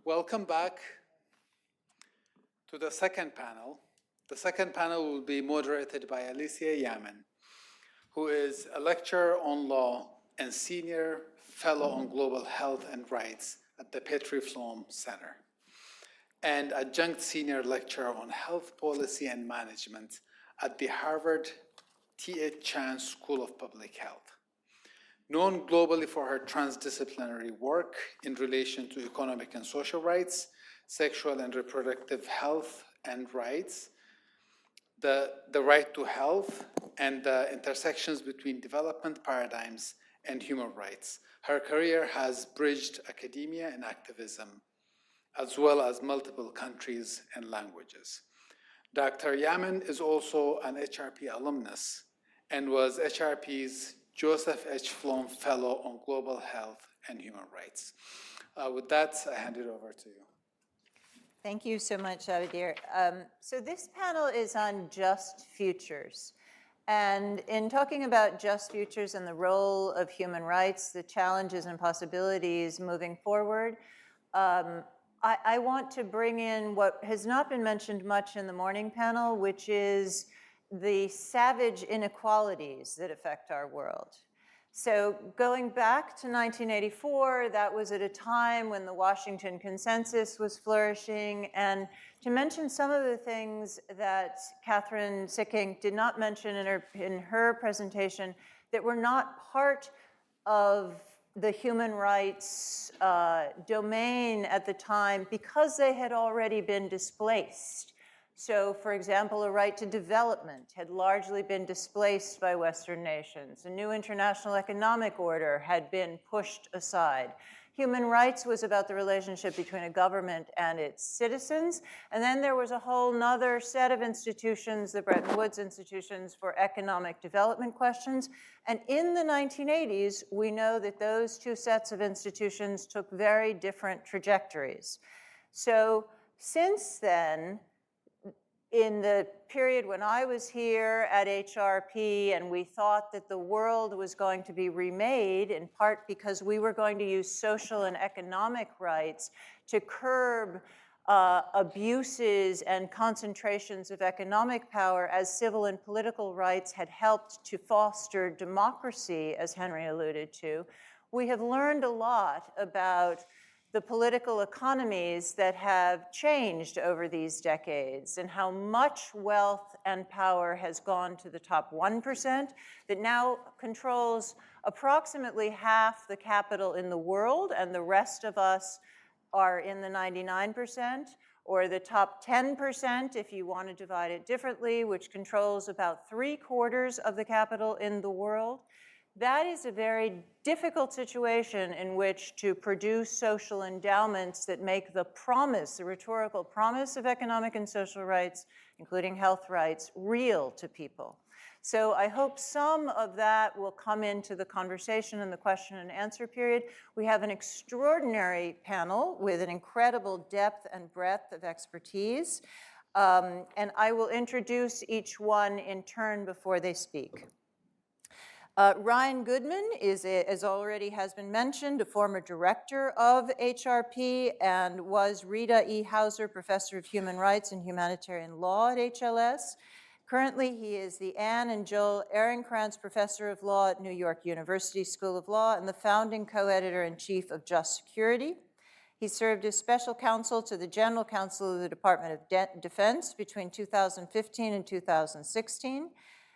Welcome back to the second panel. The second panel will be moderated by Alicia Yamin, who is a lecturer on law and senior fellow on global health and rights at the Petrie-Flom Center, and adjunct senior lecturer on health policy and management at the Harvard T.H. Chan School of Public Health. Known globally for her transdisciplinary work in relation to economic and social rights, sexual and reproductive health and rights, the right to health, and the intersections between development paradigms and human rights. Her career has bridged academia and activism, as well as multiple countries and languages. Dr. Yamin is also an HRP alumnus and was HRP's Joseph H. Flom Fellow on Global Health and Human Rights. With that, I hand it over to you. Thank you so much, Abadir. So this panel is on just futures. And in talking about just futures and the role of human rights, the challenges and possibilities moving forward, I want to bring in what has not been mentioned much in the morning panel, which is the savage inequalities that affect our world. So going back to 1984, that was at a time when the Washington Consensus was flourishing. And to mention some of the things that Catherine Sicking did not mention in her presentation that were not part of the human rights domain at the time because they had already been displaced. So, for example, a right to development had largely been displaced by Western nations. A new international economic order had been pushed aside. Human rights was about the relationship between a government and its citizens. And then there was a whole nother set of institutions, the Bretton Woods institutions, for economic development questions. And in the 1980s, we know that those two sets of institutions took very different trajectories. So since then, in the period when I was here at HRP and we thought that the world was going to be remade, in part because we were going to use social and economic rights to curb abuses and concentrations of economic power as civil and political rights had helped to foster democracy, as Henry alluded to, we have learned a lot about the political economies that have changed over these decades and how much wealth and power has gone to the top 1% that now controls approximately half the capital in the world, and the rest of us are in the 99%, or the top 10% if you want to divide it differently, which controls about 3/4 of the capital in the world. That is a very difficult situation in which to produce social endowments that make the promise, the rhetorical promise of economic and social rights, including health rights, real to people. So I hope some of that will come into the conversation in the question and answer period. We have an extraordinary panel with an incredible depth and breadth of expertise. And I will introduce each one in turn before they speak. Ryan Goodman is, as already has been mentioned, a former director of HRP and was Rita E. Hauser Professor of Human Rights and Humanitarian Law at HLS. Currently, he is the Anne and Joel Ehrenkranz Professor of Law at New York University School of Law and the founding co-editor-in-chief of Just Security. He served as special counsel to the General Counsel of the Department of Defense between 2015 and 2016.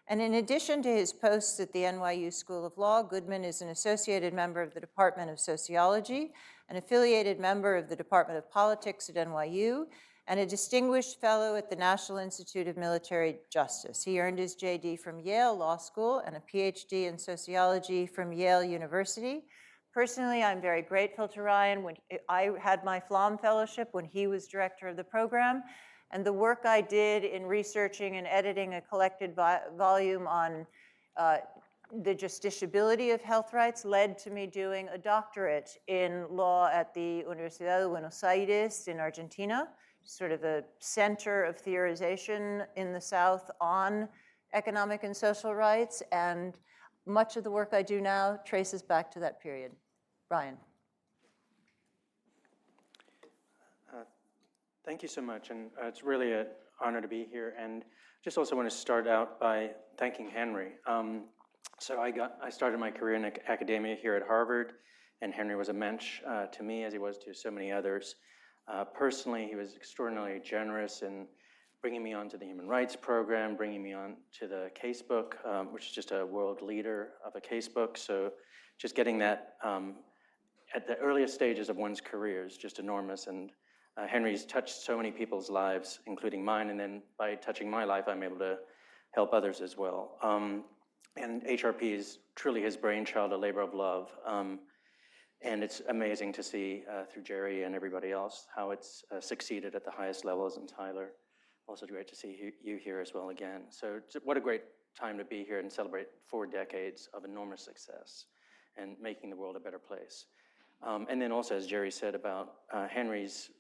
And in addition to his posts at the NYU School of Law, Goodman is an associated member of the Department of Sociology, an affiliated member of the Department of Politics at NYU, and a distinguished fellow at the National Institute of Military Justice. He earned his JD from Yale Law School and a PhD in sociology from Yale University. Personally, I'm very grateful to Ryan. When I had my Flom Fellowship when he was director of the program, and the work I did in researching and editing a collected volume on the justiciability of health rights led to me doing a doctorate in law at the Universidad de Buenos Aires in Argentina, sort of a center of theorization in the South on economic and social rights. And much of the work I do now traces back to that period. Brian. Thank you so much, and it's really an honor to be here. And just also want to start out by thanking Henry. So I started my career in academia here at Harvard, and Henry was a mensch to me, as he was to so many others. Personally, he was extraordinarily generous in bringing me onto the Human Rights Program, bringing me on to the casebook, which is just a world leader of a casebook. So just getting that at the earliest stages of one's career is just enormous. And Henry's touched so many people's lives, including mine, and then by touching my life, I'm able to help others as well. And HRP is truly his brainchild, a labor of love. And it's amazing to see through Jerry and everybody else how it's succeeded at the highest levels. And Tyler, also great to see you here as well again. So what a great time to be here and celebrate 4 decades of enormous success and making the world a better place. And then also, as Jerry said about Henry's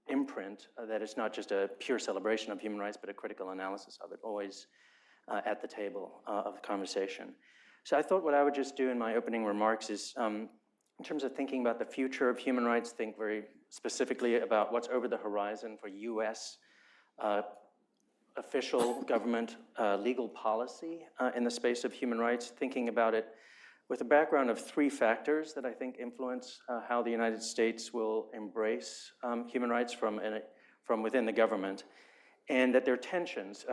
imprint, that it's not just a pure celebration of human rights, but a critical analysis of it, always at the table of the conversation. So I thought what I would just do in my opening remarks is, in terms of thinking about the future of human rights, think very specifically about what's over the horizon for US official government legal policy in the space of human rights, thinking about it with a background of 3 factors that I think influence how the United States will embrace human rights from within the government, and that there are tensions,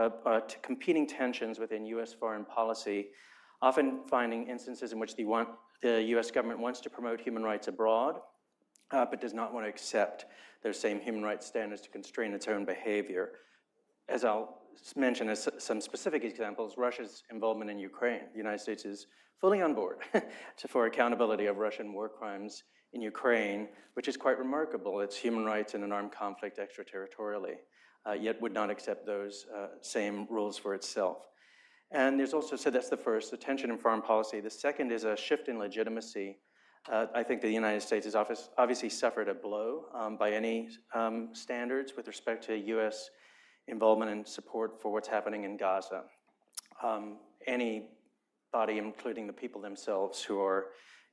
competing tensions within US foreign policy, often finding instances in which the US government wants to promote human rights abroad, but does not want to accept those same human rights standards to constrain its own behavior. As I'll mention as some specific examples, Russia's involvement in Ukraine. The United States is fully on board for accountability of Russian war crimes in Ukraine, which is quite remarkable. It's human rights in an armed conflict extraterritorially, yet would not accept those same rules for itself. And there's also, so that's the first, the tension in foreign policy. The second is a shift in legitimacy. I think the United States has obviously suffered a blow by any standards with respect to US involvement and support for what's happening in Gaza. Anybody, including the people themselves who are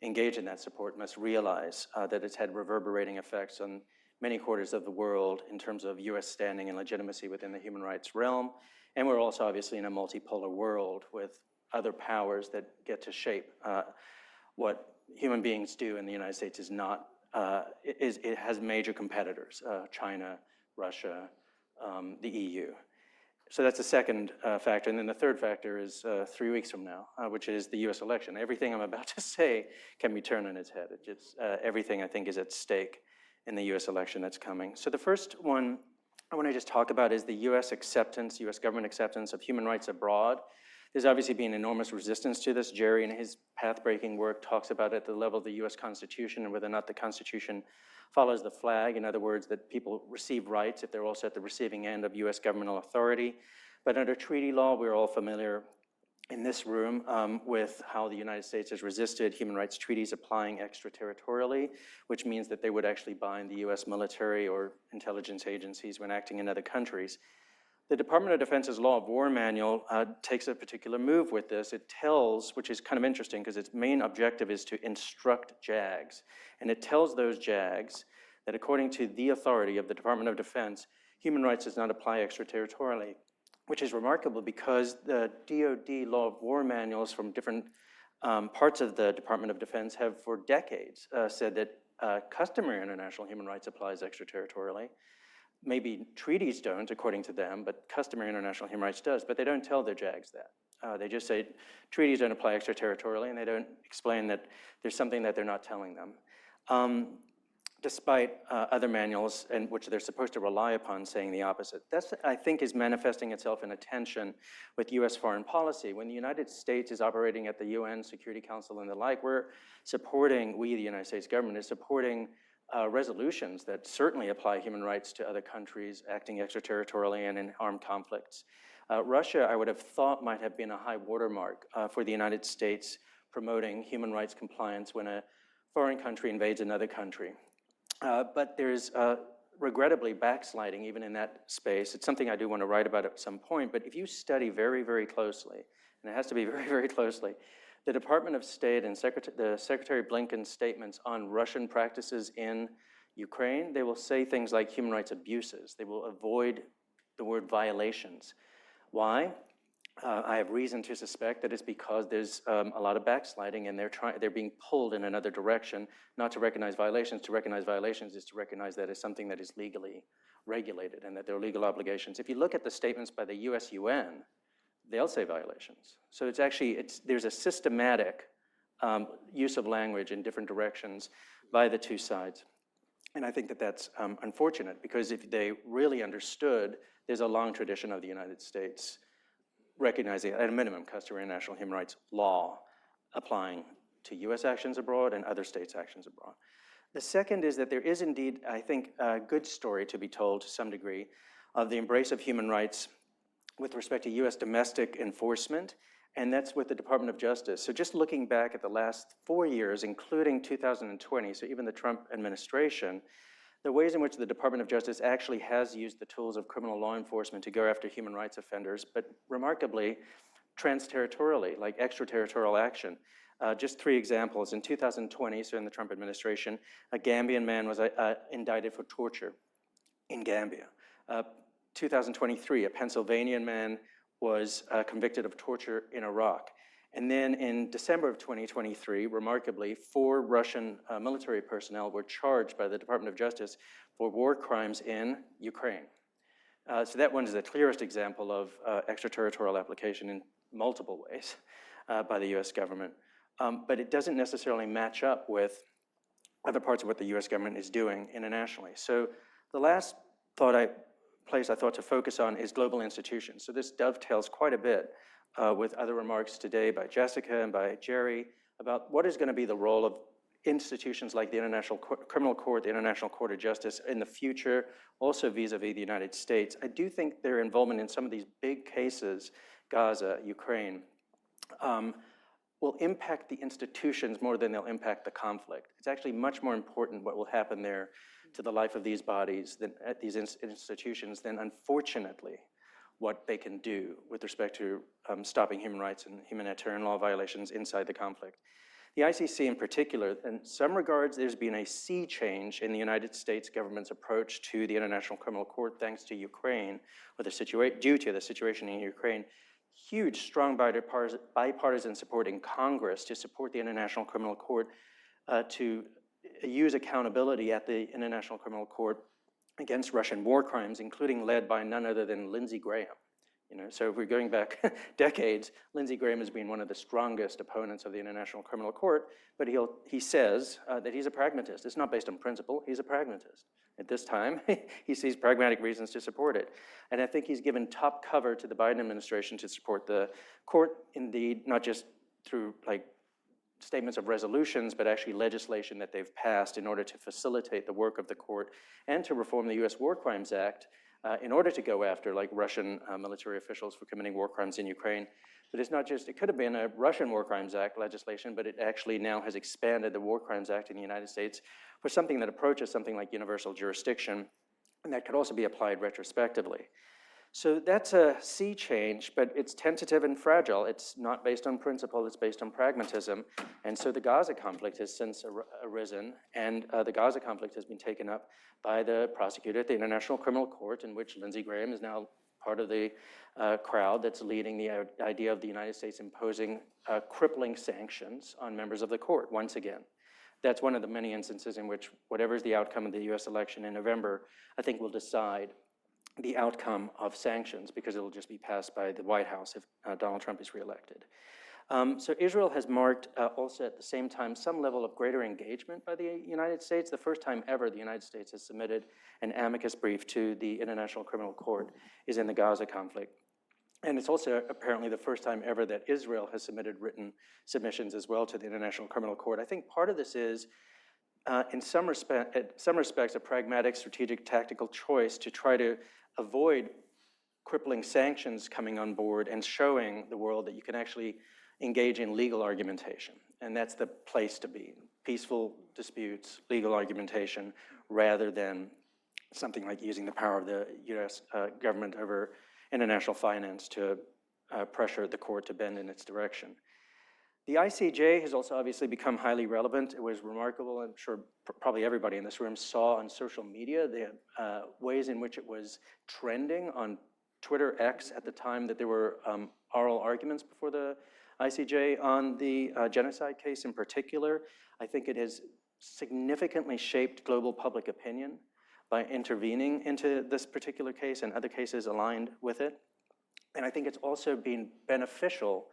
engaged in that support, must realize that it's had reverberating effects on many quarters of the world in terms of US standing and legitimacy within the human rights realm. And we're also obviously in a multipolar world with other powers that get to shape what human beings do, and the United States is not, it has major competitors, China, Russia, the EU. So that's the second factor. And then the third factor is 3 weeks from now, which is the US election. Everything I'm about to say can be turned on its head. It just, everything I think is at stake in the US election that's coming. So the first one I want to just talk about is the US government acceptance of human rights abroad. There's obviously been enormous resistance to this. Jerry, in his path-breaking work, talks about it at the level of the US Constitution and whether or not the Constitution follows the flag. In other words, that people receive rights if they're also at the receiving end of US governmental authority. But under treaty law, we're all familiar in this room with how the United States has resisted human rights treaties applying extraterritorially, which means that they would actually bind the US military or intelligence agencies when acting in other countries. The Department of Defense's Law of War Manual takes a particular move with this. It tells, which is kind of interesting because its main objective is to instruct JAGs. And it tells those JAGs that according to the authority of the Department of Defense, human rights does not apply extraterritorially, which is remarkable because the DoD Law of War Manuals from different parts of the Department of Defense have for decades said that customary international human rights applies extraterritorially. Maybe treaties don't, according to them, but customary international human rights does, but they don't tell their JAGs that. They just say treaties don't apply extraterritorially, and they don't explain that there's something that they're not telling them, despite other manuals in which they're supposed to rely upon saying the opposite. That's, I think, is manifesting itself in a tension with US foreign policy. When the United States is operating at the UN Security Council and the like, we, the United States government, is supporting resolutions that certainly apply human rights to other countries acting extraterritorially and in armed conflicts. Russia, I would have thought, might have been a high watermark for the United States promoting human rights compliance when a foreign country invades another country. But there's regrettably backsliding even in that space. It's something I do want to write about at some point, but if you study very, very closely, and it has to be very, very closely, the Department of State and Secretary Blinken's statements on Russian practices in Ukraine, they will say things like human rights abuses. They will avoid the word violations. Why? I have reason to suspect that it's because there's a lot of backsliding, and they're being pulled in another direction, not to recognize violations. To recognize violations is to recognize that it's something that is legally regulated and that there are legal obligations. If you look at the statements by the US UN, they'll say violations. So there's a systematic use of language in different directions by the two sides. And I think that that's unfortunate, because if they really understood, there's a long tradition of the United States recognizing, at a minimum, customary international human rights law applying to US actions abroad and other states' actions abroad. The second is that there is indeed, I think, a good story to be told to some degree of the embrace of human rights with respect to US domestic enforcement, and that's with the Department of Justice. So just looking back at the last 4 years, including 2020, so even the Trump administration, the ways in which the Department of Justice actually has used the tools of criminal law enforcement to go after human rights offenders, but remarkably, trans-territorially, like extraterritorial action. Just 3 examples. In 2020, so in the Trump administration, a Gambian man was indicted for torture in Gambia. 2023, a Pennsylvanian man was convicted of torture in Iraq. And then in December of 2023, remarkably, 4 Russian military personnel were charged by the Department of Justice for war crimes in Ukraine. So that one is the clearest example of extraterritorial application in multiple ways by the US government. But it doesn't necessarily match up with other parts of what the US government is doing internationally. So the last place I thought to focus on is global institutions. So this dovetails quite a bit with other remarks today by Jessica and by Jerry about what is going to be the role of institutions like the International Criminal Court, the International Court of Justice in the future, also vis-a-vis the United States. I do think their involvement in some of these big cases, Gaza, Ukraine, will impact the institutions more than they'll impact the conflict. It's actually much more important what will happen there to the life of these bodies, than at these institutions, than unfortunately what they can do with respect to stopping human rights and humanitarian law violations inside the conflict. The ICC in particular, in some regards, there's been a sea change in the United States government's approach to the International Criminal Court thanks to Ukraine, or due to the situation in Ukraine. Huge, strong bipartisan support in Congress to support the International Criminal Court to use accountability at the International Criminal Court against Russian war crimes, including led by none other than Lindsey Graham. So if we're going back decades, Lindsey Graham has been one of the strongest opponents of the International Criminal Court, but he says that he's a pragmatist. It's not based on principle, he's a pragmatist. At this time, he sees pragmatic reasons to support it. And I think he's given top cover to the Biden administration to support the court, indeed, not just through statements of resolutions, but actually legislation that they've passed in order to facilitate the work of the court and to reform the US War Crimes Act in order to go after Russian military officials for committing war crimes in Ukraine. But it's not just, it could have been a Russian War Crimes Act legislation, but it actually now has expanded the War Crimes Act in the United States for something that approaches something like universal jurisdiction, and that could also be applied retrospectively. So that's a sea change, but it's tentative and fragile. It's not based on principle, it's based on pragmatism. And so the Gaza conflict has since arisen, and the Gaza conflict has been taken up by the prosecutor at the International Criminal Court, in which Lindsey Graham is now part of the crowd that's leading the idea of the United States imposing crippling sanctions on members of the court, once again. That's one of the many instances in which whatever is the outcome of the US election in November, I think will decide the outcome of sanctions, because it'll just be passed by the White House if Donald Trump is reelected. So Israel has marked also at the same time some level of greater engagement by the United States. The first time ever the United States has submitted an amicus brief to the International Criminal Court is in the Gaza conflict. And it's also apparently the first time ever that Israel has submitted written submissions as well to the International Criminal Court. I think part of this is in some respects, a pragmatic, strategic, tactical choice to try to avoid crippling sanctions coming on board and showing the world that you can actually engage in legal argumentation. And that's the place to be. Peaceful disputes, legal argumentation, rather than something like using the power of the US government over international finance to pressure the court to bend in its direction. The ICJ has also obviously become highly relevant. It was remarkable. I'm sure probably everybody in this room saw on social media the ways in which it was trending on Twitter X at the time that there were oral arguments before the ICJ on the genocide case in particular. I think it has significantly shaped global public opinion by intervening into this particular case and other cases aligned with it. And I think it's also been beneficial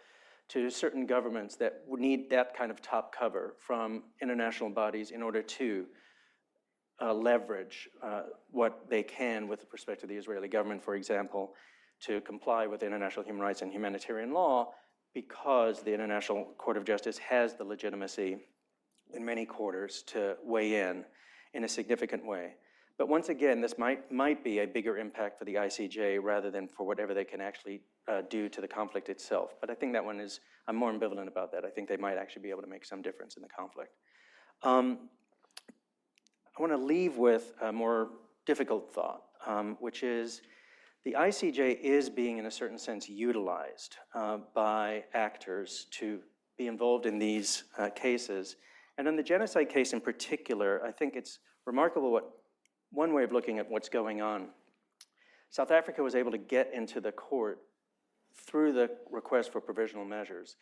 to certain governments that would need that kind of top cover from international bodies in order to leverage what they can with respect to the Israeli government, for example, to comply with international human rights and humanitarian law, because the International Court of Justice has the legitimacy in many quarters to weigh in a significant way. But once again, this might be a bigger impact for the ICJ rather than for whatever they can actually do to the conflict itself. But I think that one is, I'm more ambivalent about that. I think they might actually be able to make some difference in the conflict. I want to leave with a more difficult thought, which is the ICJ is being, in a certain sense, utilized by actors to be involved in these cases. And in the genocide case in particular, I think it's remarkable one way of looking at what's going on. South Africa was able to get into the court through the request for provisional measures.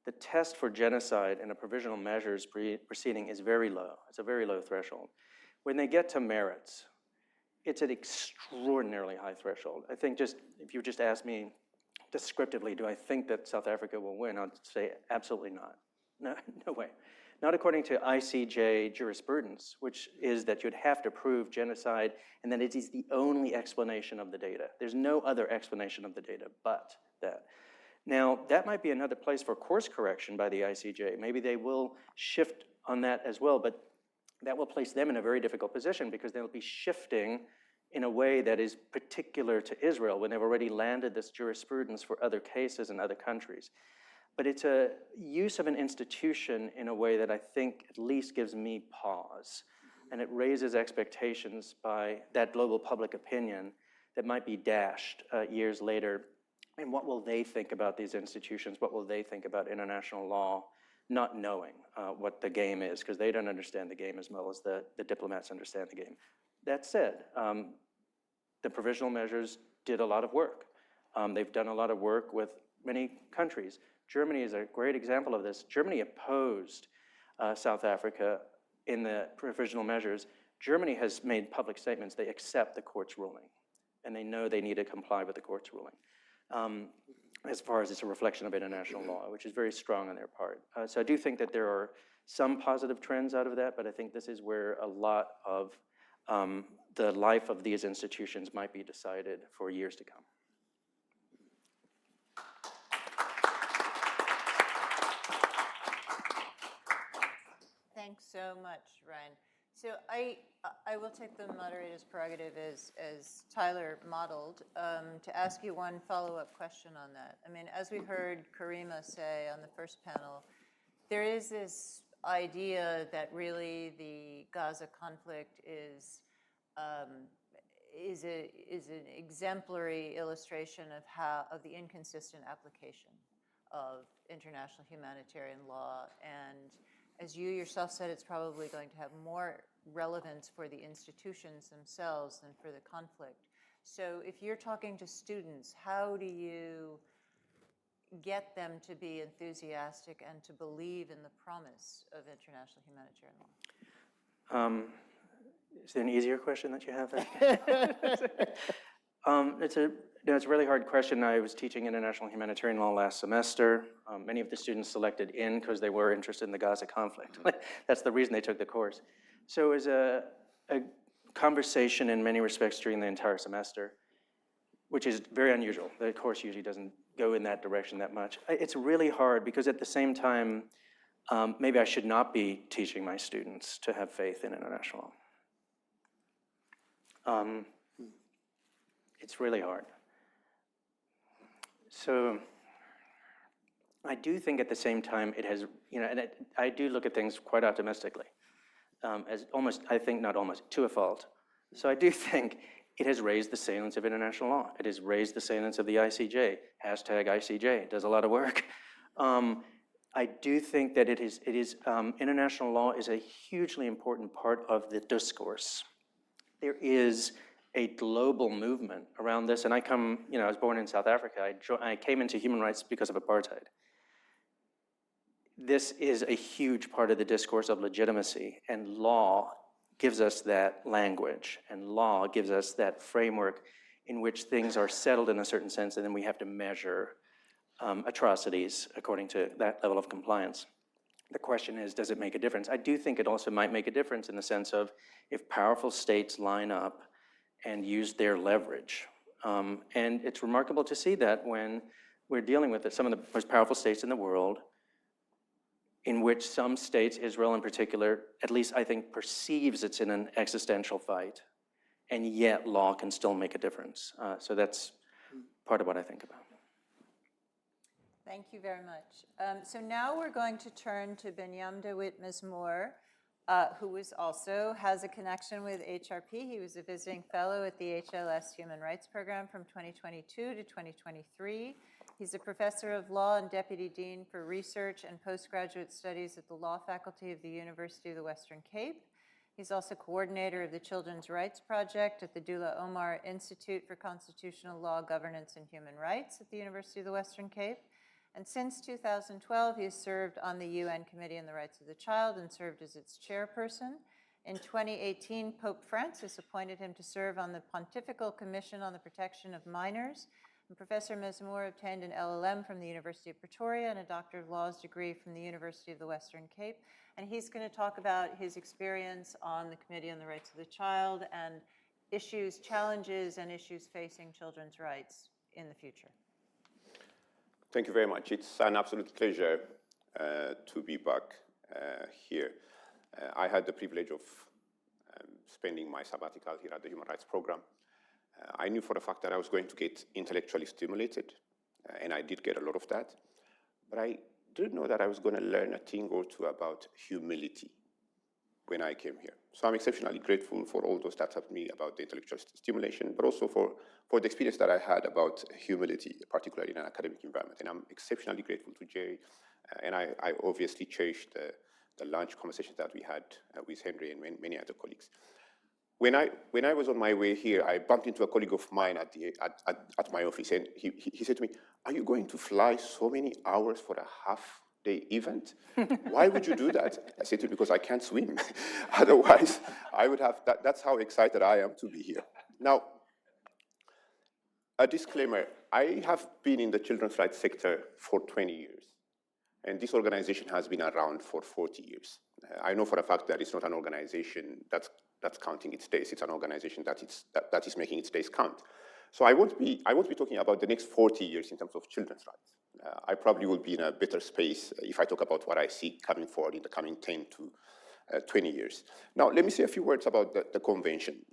The test for genocide in a provisional measures proceeding is very low. It's a very low threshold. When they get to merits, it's an extraordinarily high threshold. I think if you just ask me descriptively, do I think that South Africa will win? I'd say absolutely not. No way. Not according to ICJ jurisprudence, which is that you'd have to prove genocide and that it is the only explanation of the data. There's no other explanation of the data but that. Now, that might be another place for course correction by the ICJ. Maybe they will shift on that as well, but that will place them in a very difficult position because they'll be shifting in a way that is particular to Israel when they've already landed this jurisprudence for other cases in other countries. But it's a use of an institution in a way that I think at least gives me pause. And it raises expectations by that global public opinion that might be dashed years later. And what will they think about these institutions? What will they think about international law, not knowing what the game is, because they don't understand the game as well as the diplomats understand the game. That said, the provisional measures did a lot of work. They've done a lot of work with many countries. Germany is a great example of this. Germany opposed South Africa in the provisional measures. Germany has made public statements. They accept the court's ruling, and they know they need to comply with the court's ruling, as far as it's a reflection of international law, which is very strong on their part. So I do think that there are some positive trends out of that, but I think this is where a lot of the life of these institutions might be decided for years to come. Thanks so much, Ryan. So I will take the moderator's prerogative as Tyler modeled to ask you one follow-up question on that. I mean, as we heard Karima say on the first panel, there is this idea that really the Gaza conflict is an exemplary illustration of the inconsistent application of international humanitarian law. And as you yourself said, it's probably going to have more relevance for the institutions themselves than for the conflict. So if you're talking to students, how do you get them to be enthusiastic and to believe in the promise of international humanitarian law? Is there an easier question that you have there? It's a really hard question. I was teaching international humanitarian law last semester. Many of the students selected in because they were interested in the Gaza conflict. That's the reason they took the course. So it was a conversation in many respects during the entire semester, which is very unusual. The course usually doesn't go in that direction that much. It's really hard because at the same time, maybe I should not be teaching my students to have faith in international law. It's really hard. So I do think at the same time it has, and I do look at things quite optimistically, as almost, I think not almost, to a fault. So I do think it has raised the salience of international law. It has raised the salience of the ICJ. #ICJ, it does a lot of work. I do think that international law is a hugely important part of the discourse. There is a global movement around this, and I was born in South Africa. I came into human rights because of apartheid. This is a huge part of the discourse of legitimacy, and law gives us that language, and law gives us that framework in which things are settled in a certain sense, and then we have to measure atrocities according to that level of compliance. The question is, does it make a difference? I do think it also might make a difference in the sense of if powerful states line up and use their leverage. And it's remarkable to see that when we're dealing with some of the most powerful states in the world, in which some states, Israel in particular, at least I think perceives it's in an existential fight, and yet law can still make a difference. So that's part of what I think about. Thank you very much. So now we're going to turn to Benyam DeWitt Mizmor, who also has a connection with HRP. He was a visiting fellow at the HLS Human Rights Program from 2022 to 2023. He's a professor of law and deputy dean for research and postgraduate studies at the law faculty of the University of the Western Cape. He's also coordinator of the Children's Rights Project at the Dula Omar Institute for Constitutional Law, Governance, and Human Rights at the University of the Western Cape. And since 2012, he has served on the UN Committee on the Rights of the Child and served as its chairperson. In 2018, Pope Francis appointed him to serve on the Pontifical Commission on the Protection of Minors. And Professor Mizmor obtained an LLM from the University of Pretoria and a Doctor of Laws degree from the University of the Western Cape. And he's going to talk about his experience on the Committee on the Rights of the Child and issues, challenges, and issues facing children's rights in the future. Thank you very much. It's an absolute pleasure to be back here. I had the privilege of spending my sabbatical here at the Human Rights Program. I knew for a fact that I was going to get intellectually stimulated, and I did get a lot of that. But I didn't know that I was going to learn a thing or two about humility when I came here. So I'm exceptionally grateful for all those that helped me about the intellectual stimulation, but also for the experience that I had about humility, particularly in an academic environment. And I'm exceptionally grateful to Jerry, and I obviously cherish the lunch conversations that we had with Henry and many other colleagues. When I was on my way here, I bumped into a colleague of mine at my office, and he said to me, "Are you going to fly so many hours for a half-day event? Why would you do that?" I said to him, "Because I can't swim. Otherwise, I would have." That's how excited I am to be here. Now, a disclaimer: I have been in the children's rights sector for 20 years, and this organization has been around for 40 years. I know for a fact that it's not an organization that's counting its days. It's an organization that is making its days count. So I won't be talking about the next 40 years in terms of children's rights. I probably will be in a better space if I talk about what I see coming forward in the coming 10 to 20 years. Now, let me say a few words about the convention.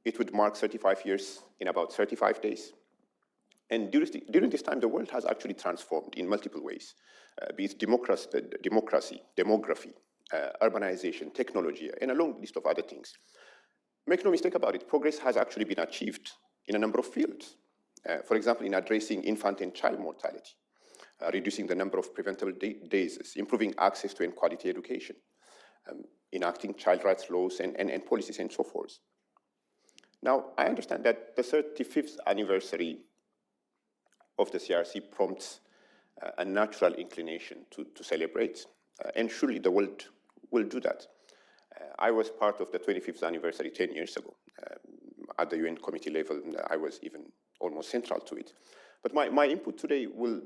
It would mark 35 years in about 35 days. And during this time, the world has actually transformed in multiple ways, be it democracy, demography, urbanization, technology, and a long list of other things. Make no mistake about it, progress has actually been achieved in a number of fields. For example, in addressing infant and child mortality, reducing the number of preventable diseases, improving access to and quality education, enacting child rights laws and policies and so forth. Now, I understand that the 35th anniversary of the CRC prompts a natural inclination to celebrate, and surely the world will do that. I was part of the 25th anniversary 10 years ago. At the UN committee level, I was even almost central to it. But my input today will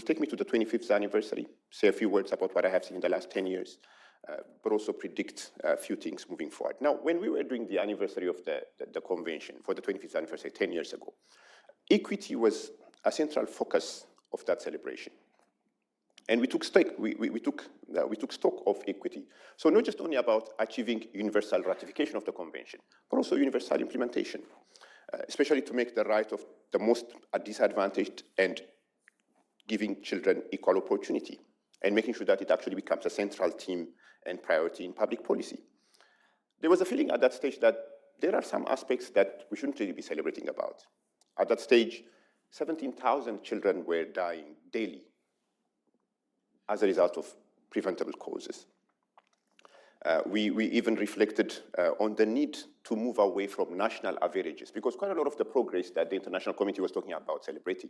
take me to the 25th anniversary, say a few words about what I have seen in the last 10 years, but also predict a few things moving forward. Now, when we were doing the anniversary of the convention for the 25th anniversary 10 years ago, equity was a central focus of that celebration. And we took stock of equity. So not just only about achieving universal ratification of the convention, but also universal implementation, especially to make the right of the most disadvantaged and giving children equal opportunity, and making sure that it actually becomes a central theme and priority in public policy. There was a feeling at that stage that there are some aspects that we shouldn't really be celebrating about. At that stage, 17,000 children were dying daily as a result of preventable causes. We even reflected on the need to move away from national averages, because quite a lot of the progress that the international community was talking about celebrating,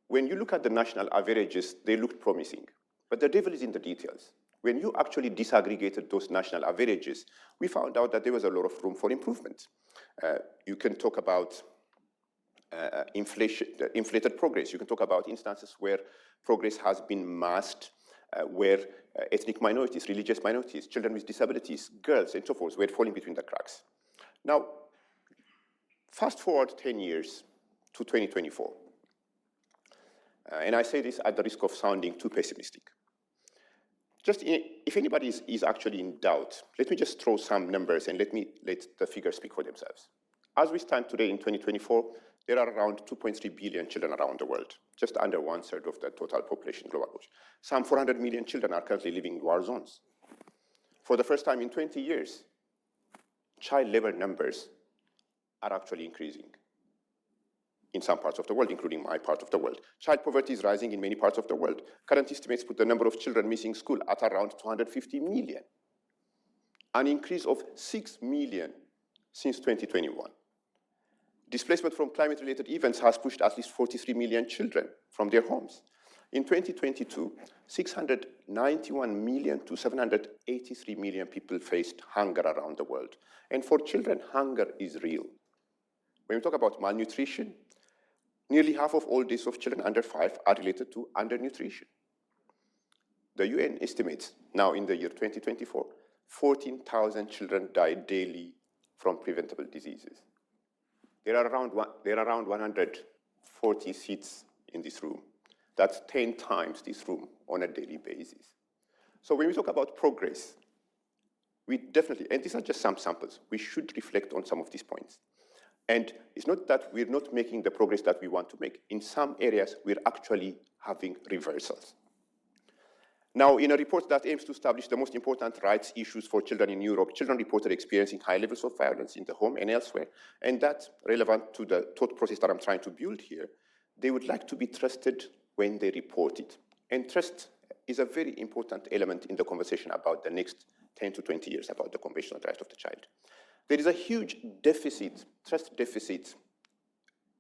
when you look at the national averages, they looked promising. But the devil is in the details. When you actually disaggregated those national averages, we found out that there was a lot of room for improvement. You can talk about inflated progress. You can talk about instances where progress has been masked, where ethnic minorities, religious minorities, children with disabilities, girls, and so forth were falling between the cracks. Now, fast forward 10 years to 2024. And I say this at the risk of sounding too pessimistic. If anybody is actually in doubt, let me just throw some numbers and let the figures speak for themselves. As we stand today in 2024, there are around 2.3 billion children around the world, just under 1/3 of the total population, global population. Some 400 million children are currently living in war zones. For the first time in 20 years, child labor numbers are actually increasing in some parts of the world, including my part of the world. Child poverty is rising in many parts of the world. Current estimates put the number of children missing school at around 250 million, an increase of 6 million since 2021. Displacement from climate-related events has pushed at least 43 million children from their homes. In 2022, 691 million to 783 million people faced hunger around the world. And for children, hunger is real. When we talk about malnutrition, nearly half of all deaths of children under 5 are related to undernutrition. The UN estimates now in the year 2024, 14,000 children die daily from preventable diseases. There are around 140 seats in this room. That's 10 times this room on a daily basis. So when we talk about progress, we definitely, and these are just some samples, we should reflect on some of these points. And it's not that we're not making the progress that we want to make. In some areas, we're actually having reversals. Now, in a report that aims to establish the most important rights issues for children in Europe, children reported experiencing high levels of violence in the home and elsewhere. And that's relevant to the thought process that I'm trying to build here. They would like to be trusted when they report it. And trust is a very important element in the conversation about the next 10 to 20 years about the Convention on the Rights of the Child. There is a huge deficit, trust deficit,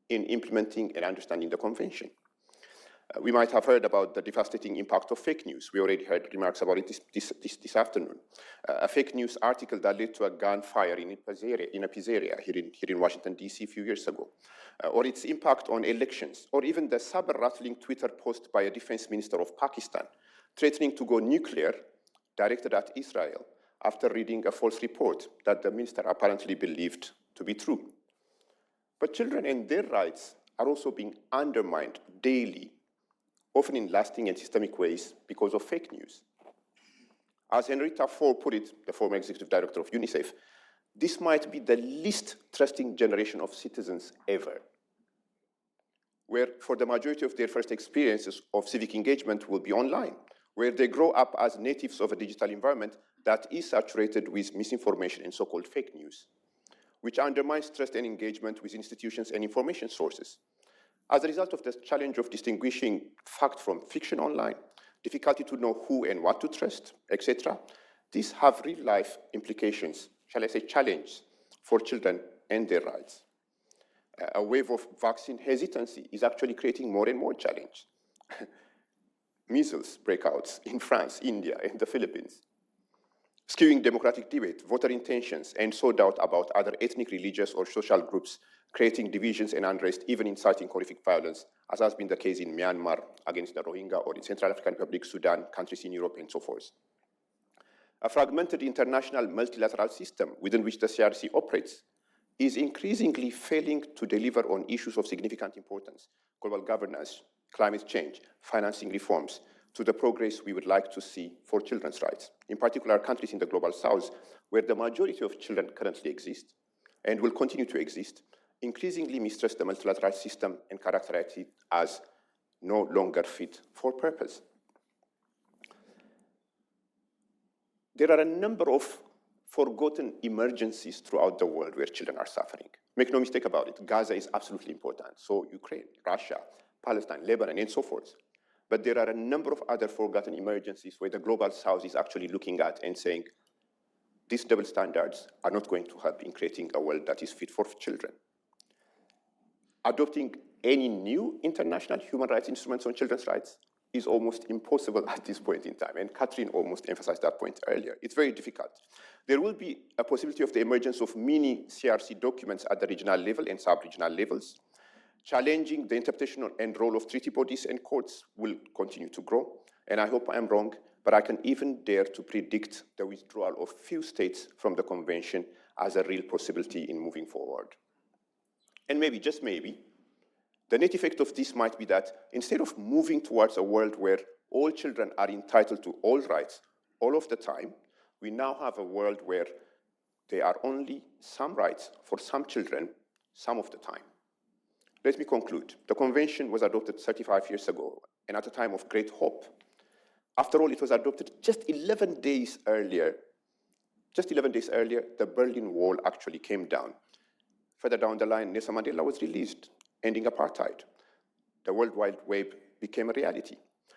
in implementing and understanding the Convention. We might have heard about the devastating impact of fake news. We already heard remarks about it this afternoon. A fake news article that led to a gunfire in a pizzeria here in Washington, D.C. a few years ago. Or its impact on elections, or even the saber-rattling Twitter post by a defense minister of Pakistan, threatening to go nuclear, directed at Israel, after reading a false report that the minister apparently believed to be true. But children and their rights are also being undermined daily, often in lasting and systemic ways because of fake news. As Henrietta Fore put it, the former executive director of UNICEF, this might be the least trusting generation of citizens ever, where for the majority of their first experiences of civic engagement will be online, where they grow up as natives of a digital environment that is saturated with misinformation and so-called fake news, which undermines trust and engagement with institutions and information sources. As a result of the challenge of distinguishing fact from fiction online, difficulty to know who and what to trust, etc., these have real-life implications, shall I say challenges, for children and their rights. A wave of vaccine hesitancy is actually creating more and more challenge. Measles breakouts in France, India, and the Philippines. Skewing democratic debate, voter intentions, and so doubt about other ethnic, religious, or social groups, creating divisions and unrest, even inciting horrific violence, as has been the case in Myanmar against the Rohingya, or in Central African Republic, Sudan, countries in Europe, and so forth. A fragmented international multilateral system within which the CRC operates is increasingly failing to deliver on issues of significant importance: global governance, climate change, financing reforms, to the progress we would like to see for children's rights, in particular countries in the global south, where the majority of children currently exist and will continue to exist, increasingly mistrust the multilateral system and characterize it as no longer fit for purpose. There are a number of forgotten emergencies throughout the world where children are suffering. Make no mistake about it, Gaza is absolutely important. So Ukraine, Russia, Palestine, Lebanon, and so forth. but there are a number of other forgotten emergencies where the global south is actually looking at and saying, these double standards are not going to help in creating a world that is fit for children. Adopting any new international human rights instruments on children's rights is almost impossible at this point in time. And Catherine almost emphasized that point earlier. It's very difficult. There will be a possibility of the emergence of mini CRC documents at the regional level and sub-regional levels. Challenging the interpretation and role of treaty bodies and courts will continue to grow. And I hope I'm wrong, but I can even dare to predict the withdrawal of few states from the convention as a real possibility in moving forward. And maybe, just maybe, the net effect of this might be that instead of moving towards a world where all children are entitled to all rights all of the time, we now have a world where there are only some rights for some children some of the time. Let me conclude. The convention was adopted 35 years ago, and at a time of great hope. After all, it was adopted just 11 days earlier. Just 11 days earlier, the Berlin Wall actually came down. Further down the line, Nelson Mandela was released, ending apartheid. The World Wide Web became a reality.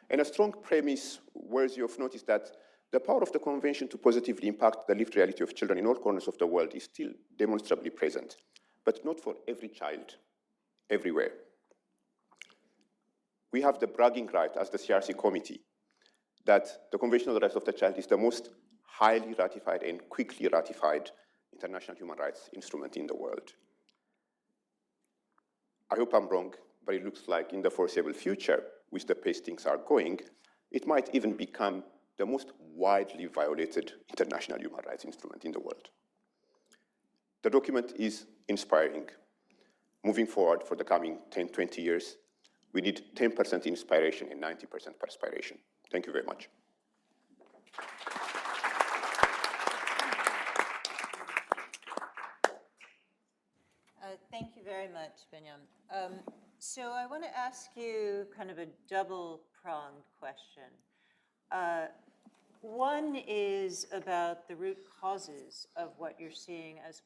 And a strong premise worthy of note is that the power of the convention to positively impact the lived reality of children in all corners of the world is still demonstrably present, but not for every child, everywhere. We have the bragging right as the CRC committee that the Convention on the Rights of the Child is the most highly ratified and quickly ratified international human rights instrument in the world. I hope I'm wrong, but it looks like in the foreseeable future, with the pace things are going, it might even become the most widely violated international human rights instrument in the world. The document is inspiring. Moving forward for the coming 10, 20 years, we need 10% inspiration and 90% perspiration. Thank you very much. Thank you very much, Benyam. So I want to ask you kind of a double-pronged question. One is about the root causes of what you're seeing as,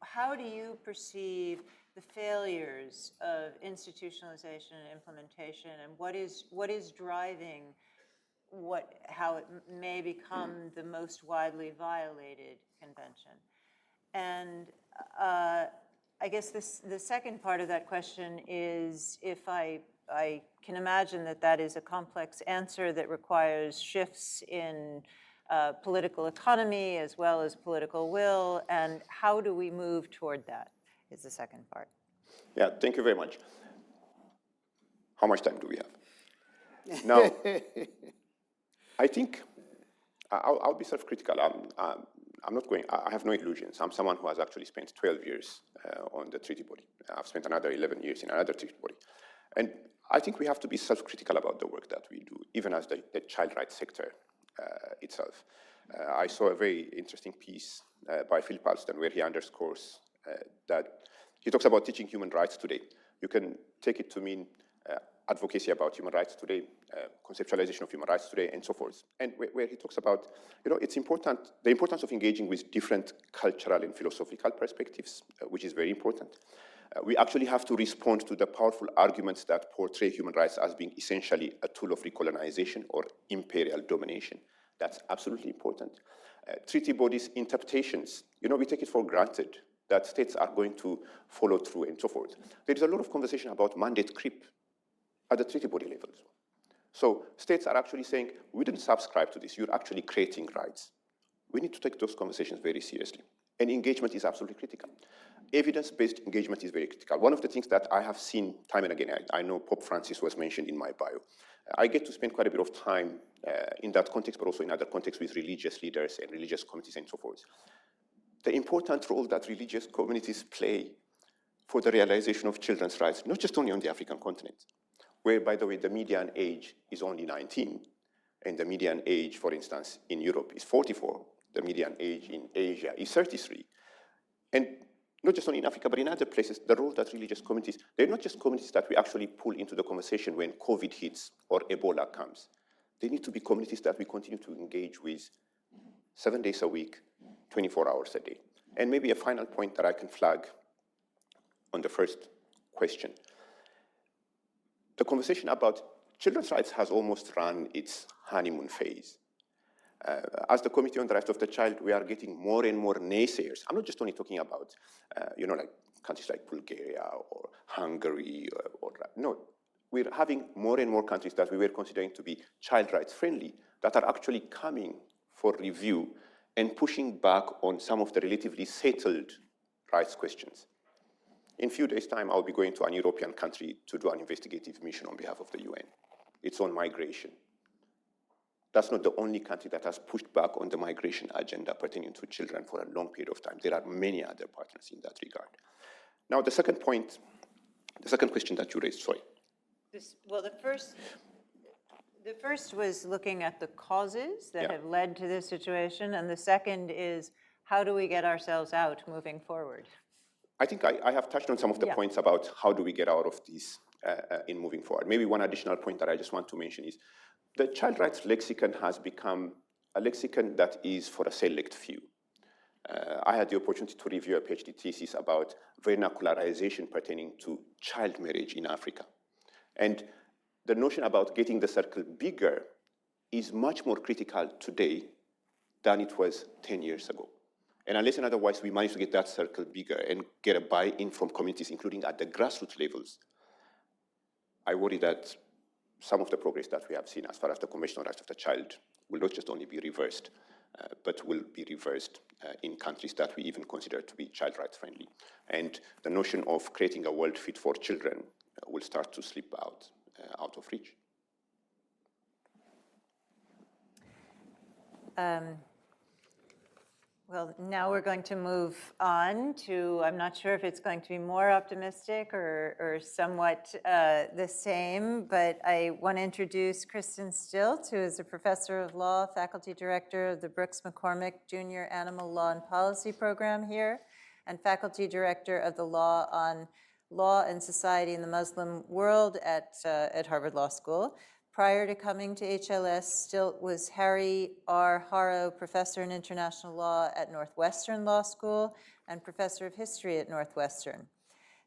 how do you perceive the failures of institutionalization and implementation, and what is driving how it may become the most widely violated convention? And I guess the second part of that question is, if I can imagine that is a complex answer that requires shifts in political economy as well as political will, and how do we move toward that is the second part. Yeah, thank you very much. How much time do we have? Now, I think I'll be self-critical. I'm not going, I have no illusions. I'm someone who has actually spent 12 years on the treaty body. I've spent another 11 years in another treaty body. And I think we have to be self-critical about the work that we do, even as the child rights sector itself. I saw a very interesting piece by Philip Alston where he underscores that he talks about teaching human rights today. You can take it to mean advocacy about human rights today, conceptualization of human rights today, and so forth. And where he talks about, it's important, the importance of engaging with different cultural and philosophical perspectives, which is very important. We actually have to respond to the powerful arguments that portray human rights as being essentially a tool of recolonization or imperial domination. That's absolutely important. Treaty bodies' interpretations, we take it for granted that states are going to follow through and so forth. There is a lot of conversation about mandate creep at the treaty body levels. So states are actually saying, we didn't subscribe to this, you're actually creating rights. We need to take those conversations very seriously. And engagement is absolutely critical. Evidence-based engagement is very critical. One of the things that I have seen time and again, I know Pope Francis was mentioned in my bio. I get to spend quite a bit of time in that context, but also in other contexts with religious leaders and religious communities and so forth. The important role that religious communities play for the realization of children's rights, not just only on the African continent, where, by the way, the median age is only 19, and the median age, for instance, in Europe is 44. The median age in Asia is 33. And not just only in Africa, but in other places, the role that religious communities, they're not just communities that we actually pull into the conversation when COVID hits or Ebola comes. They need to be communities that we continue to engage with 7 days a week, 24 hours a day. And maybe a final point that I can flag on the first question. The conversation about children's rights has almost run its honeymoon phase. As the Committee on the Rights of the Child, we are getting more and more naysayers. I'm not just only talking about, like countries like Bulgaria or Hungary, no. We're having more and more countries that we were considering to be child rights friendly that are actually coming for review and pushing back on some of the relatively settled rights questions. In a few days' time, I'll be going to an European country to do an investigative mission on behalf of the UN. It's on migration. That's not the only country that has pushed back on the migration agenda pertaining to children for a long period of time. There are many other partners in that regard. Now, the second question that you raised, sorry. The first was looking at the causes that have led to this situation, and the second is how do we get ourselves out moving forward? I think I have touched on some of the points about how do we get out of this in moving forward. Maybe one additional point that I just want to mention is the child rights lexicon has become a lexicon that is for a select few. I had the opportunity to review a PhD thesis about vernacularization pertaining to child marriage in Africa. And the notion about getting the circle bigger is much more critical today than it was 10 years ago. And unless and otherwise we manage to get that circle bigger and get a buy-in from communities, including at the grassroots levels, I worry that some of the progress that we have seen as far as the Convention on Rights of the Child will not just only be reversed, but will be reversed in countries that we even consider to be child rights friendly. And the notion of creating a world fit for children will start to slip out of reach. Well, now we're going to move on to, I'm not sure if it's going to be more optimistic or somewhat the same, but I want to introduce Kristen Stilt, who is a professor of law, faculty director of the Brooks McCormick Junior Animal Law and Policy Program here, and faculty director of the Law on Law and Society in the Muslim World at Harvard Law School. Prior to coming to HLS, Stilt was Harry R. Haro Professor in International Law at Northwestern Law School and Professor of History at Northwestern.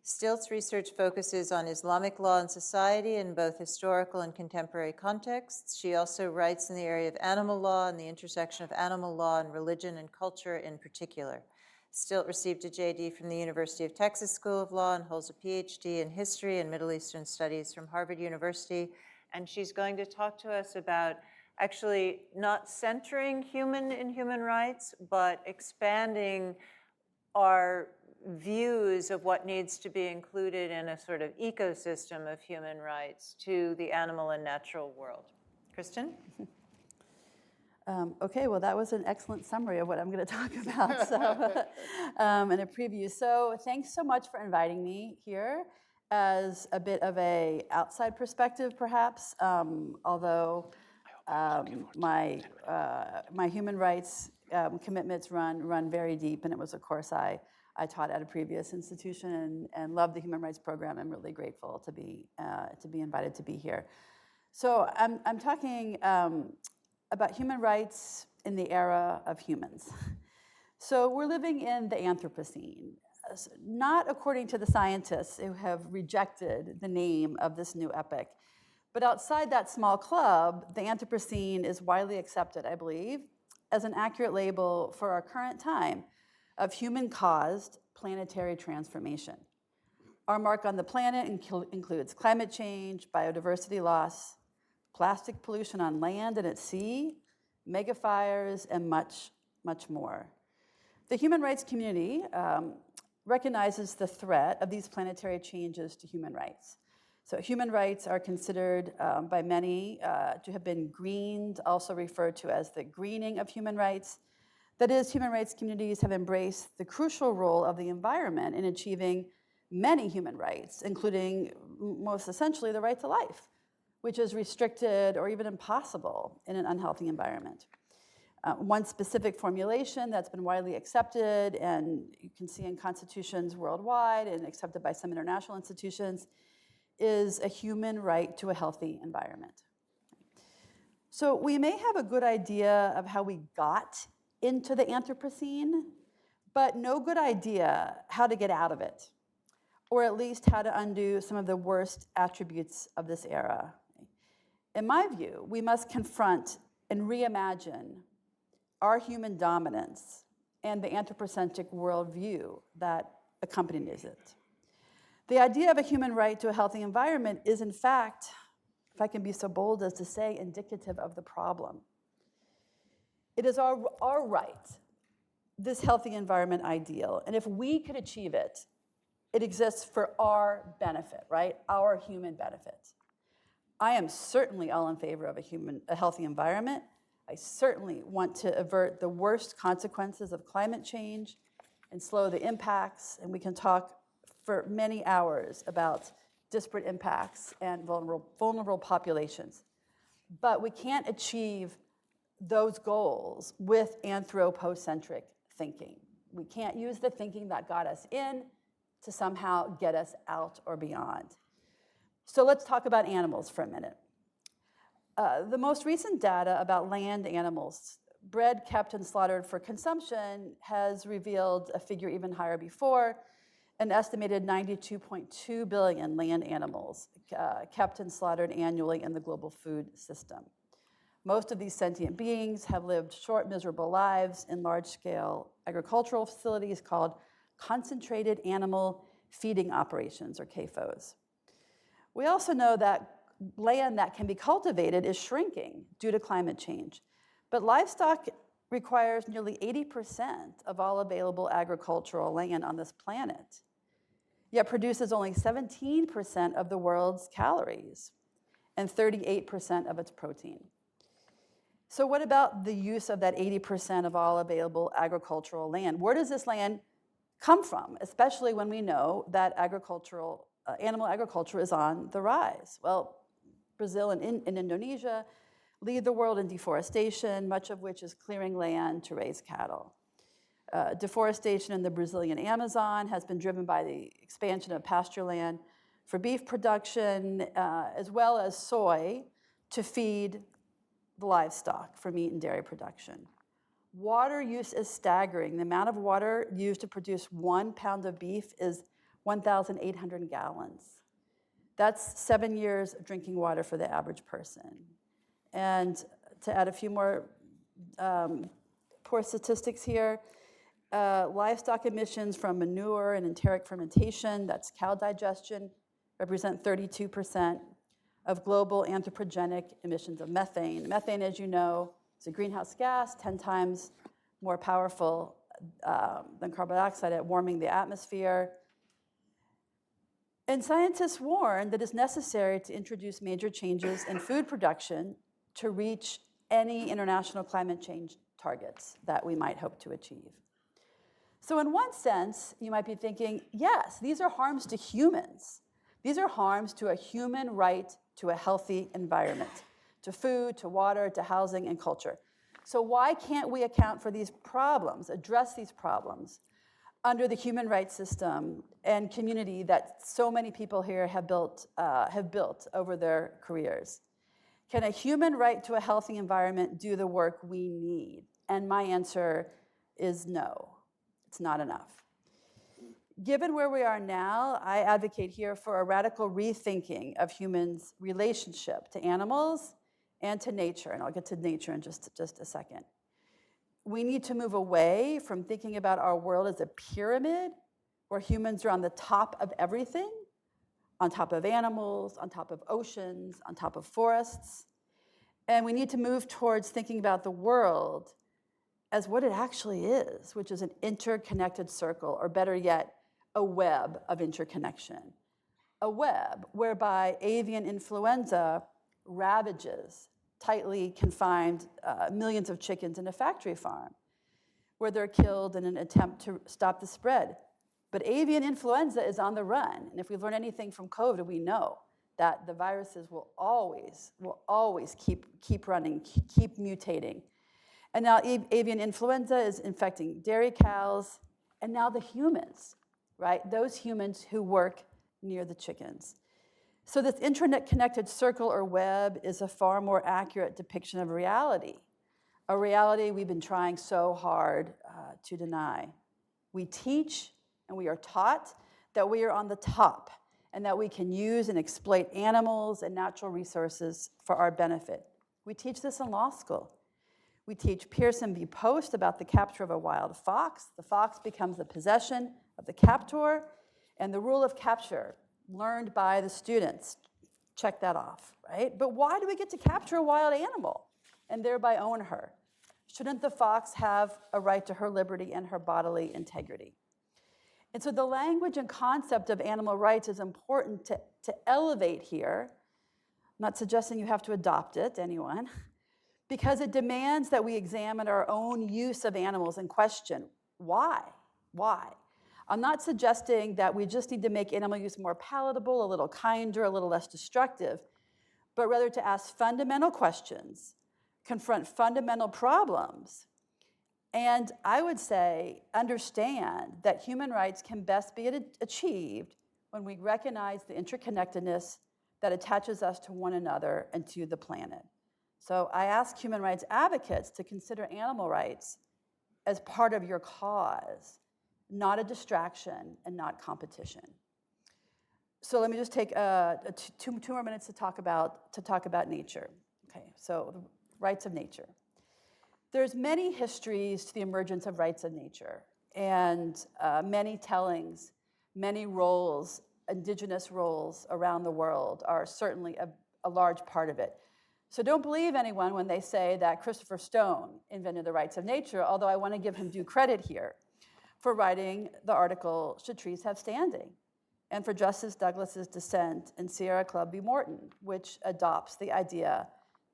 Stilt's research focuses on Islamic law and society in both historical and contemporary contexts. She also writes in the area of animal law and the intersection of animal law and religion and culture in particular. Stilt received a JD from the University of Texas School of Law and holds a PhD in History and Middle Eastern Studies from Harvard University. And she's going to talk to us about actually not centering human rights, but expanding our views of what needs to be included in a sort of ecosystem of human rights to the animal and natural world. Kristen? Okay, well, that was an excellent summary of what I'm going to talk about and a preview. So thanks so much for inviting me here as a bit of a outside perspective, perhaps, although my human rights commitments run very deep, and it was a course I taught at a previous institution and loved the human rights program. I'm really grateful to be invited to be here. So I'm talking about human rights in the era of humans. So we're living in the Anthropocene, not according to the scientists who have rejected the name of this new epoch, but outside that small club, the Anthropocene is widely accepted, I believe, as an accurate label for our current time of human-caused planetary transformation. Our mark on the planet includes climate change, biodiversity loss, plastic pollution on land and at sea, megafires, and much, much more. The human rights community recognizes the threat of these planetary changes to human rights. So human rights are considered by many to have been greened, also referred to as the greening of human rights. That is, human rights communities have embraced the crucial role of the environment in achieving many human rights, including most essentially the right to life, which is restricted or even impossible in an unhealthy environment. One specific formulation that's been widely accepted, and you can see in constitutions worldwide and accepted by some international institutions, is a human right to a healthy environment. So we may have a good idea of how we got into the Anthropocene, but no good idea how to get out of it, or at least how to undo some of the worst attributes of this era. in my view, we must confront and reimagine our human dominance and the anthropocentric worldview that accompanies it. The idea of a human right to a healthy environment is, in fact, if I can be so bold as to say, indicative of the problem. It is our right, this healthy environment ideal, and if we could achieve it, it exists for our benefit, right? Our human benefit. I am certainly all in favor of a healthy environment. I certainly want to avert the worst consequences of climate change and slow the impacts, and we can talk for many hours about disparate impacts and vulnerable populations. But we can't achieve those goals with anthropocentric thinking. We can't use the thinking that got us in to somehow get us out or beyond. So let's talk about animals for a minute. The most recent data about land animals, bred, kept, and slaughtered for consumption, has revealed a figure even higher before, an estimated 92.2 billion land animals kept and slaughtered annually in the global food system. Most of these sentient beings have lived short, miserable lives in large-scale agricultural facilities called concentrated animal feeding operations, or CAFOs. We also know that land that can be cultivated is shrinking due to climate change, but livestock requires nearly 80% of all available agricultural land on this planet, yet produces only 17% of the world's calories and 38% of its protein. So what about the use of that 80% of all available agricultural land? Where does this land come from, especially when we know that animal agriculture is on the rise? Well, Brazil and Indonesia lead the world in deforestation, much of which is clearing land to raise cattle. Deforestation in the Brazilian Amazon has been driven by the expansion of pasture land for beef production, as well as soy to feed the livestock for meat and dairy production. Water use is staggering. The amount of water used to produce 1 pound of beef is 1,800 gallons. That's 7 years of drinking water for the average person. And to add a few more poor statistics here, livestock emissions from manure and enteric fermentation, that's cow digestion, represent 32% of global anthropogenic emissions of methane. Methane, as you know, is a greenhouse gas, 10 times more powerful than carbon dioxide at warming the atmosphere. And scientists warn that it's necessary to introduce major changes in food production to reach any international climate change targets that we might hope to achieve. So in one sense, you might be thinking, yes, these are harms to humans. These are harms to a human right to a healthy environment, to food, to water, to housing, and culture. So why can't we account for these problems, address these problems, under the human rights system and community that so many people here have built over their careers? Can a human right to a healthy environment do the work we need? And my answer is no, it's not enough. Given where we are now, I advocate here for a radical rethinking of humans' relationship to animals and to nature, and I'll get to nature in just a second. We need to move away from thinking about our world as a pyramid where humans are on the top of everything, on top of animals, on top of oceans, on top of forests. And we need to move towards thinking about the world as what it actually is, which is an interconnected circle, or better yet, a web of interconnection. A web whereby avian influenza ravages tightly confined millions of chickens in a factory farm, where they're killed in an attempt to stop the spread. But avian influenza is on the run, and if we learn anything from COVID, we know that the viruses will always keep running, keep mutating. And now avian influenza is infecting dairy cows, and now the humans, right? Those humans who work near the chickens. So this internet-connected circle or web is a far more accurate depiction of reality, a reality we've been trying so hard to deny. We teach and we are taught that we are on the top and that we can use and exploit animals and natural resources for our benefit. We teach this in law school. We teach Pearson v. Post about the capture of a wild fox. The fox becomes the possession of the captor, and the rule of capture learned by the students. Check that off, right? But why do we get to capture a wild animal and thereby own her? Shouldn't the fox have a right to her liberty and her bodily integrity? And so the language and concept of animal rights is important to elevate here. I'm not suggesting you have to adopt it, anyone, because it demands that we examine our own use of animals and question, why? Why? I'm not suggesting that we just need to make animal use more palatable, a little kinder, a little less destructive, but rather to ask fundamental questions, confront fundamental problems, and I would say understand that human rights can best be achieved when we recognize the interconnectedness that attaches us to one another and to the planet. So I ask human rights advocates to consider animal rights as part of your cause, not a distraction and not competition. So let me just take two more minutes to talk about nature. Okay, so the rights of nature. There's many histories to the emergence of rights of nature, and many tellings, many roles, indigenous roles around the world are certainly a large part of it. So don't believe anyone when they say that Christopher Stone invented the rights of nature, although I want to give him due credit here for writing the article, Should Trees Have Standing? And for Justice Douglas's dissent in Sierra Club v. Morton, which adopts the idea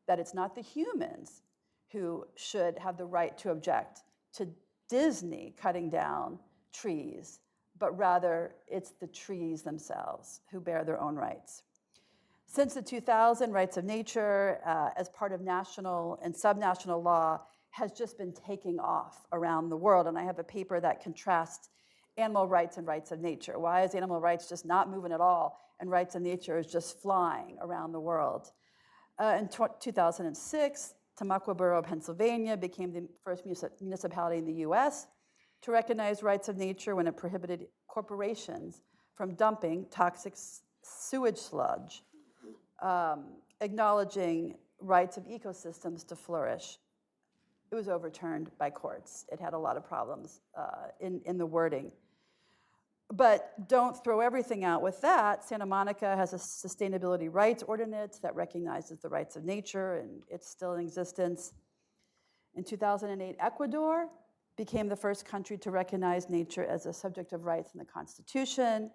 that it's not the humans who should have the right to object to Disney cutting down trees, but rather it's the trees themselves who bear their own rights. Since the 2000, rights of nature as part of national and subnational law has just been taking off around the world. And I have a paper that contrasts animal rights and rights of nature. Why is animal rights just not moving at all and rights of nature is just flying around the world? In 2006, Tamaqua Borough, Pennsylvania became the first municipality in the US to recognize rights of nature when it prohibited corporations from dumping toxic sewage sludge, acknowledging rights of ecosystems to flourish. It was overturned by courts. It had a lot of problems in the wording. But don't throw everything out with that. Santa Monica has a sustainability rights ordinance that recognizes the rights of nature, and it's still in existence. In 2008, Ecuador became the first country to recognize nature as a subject of rights in the Constitution.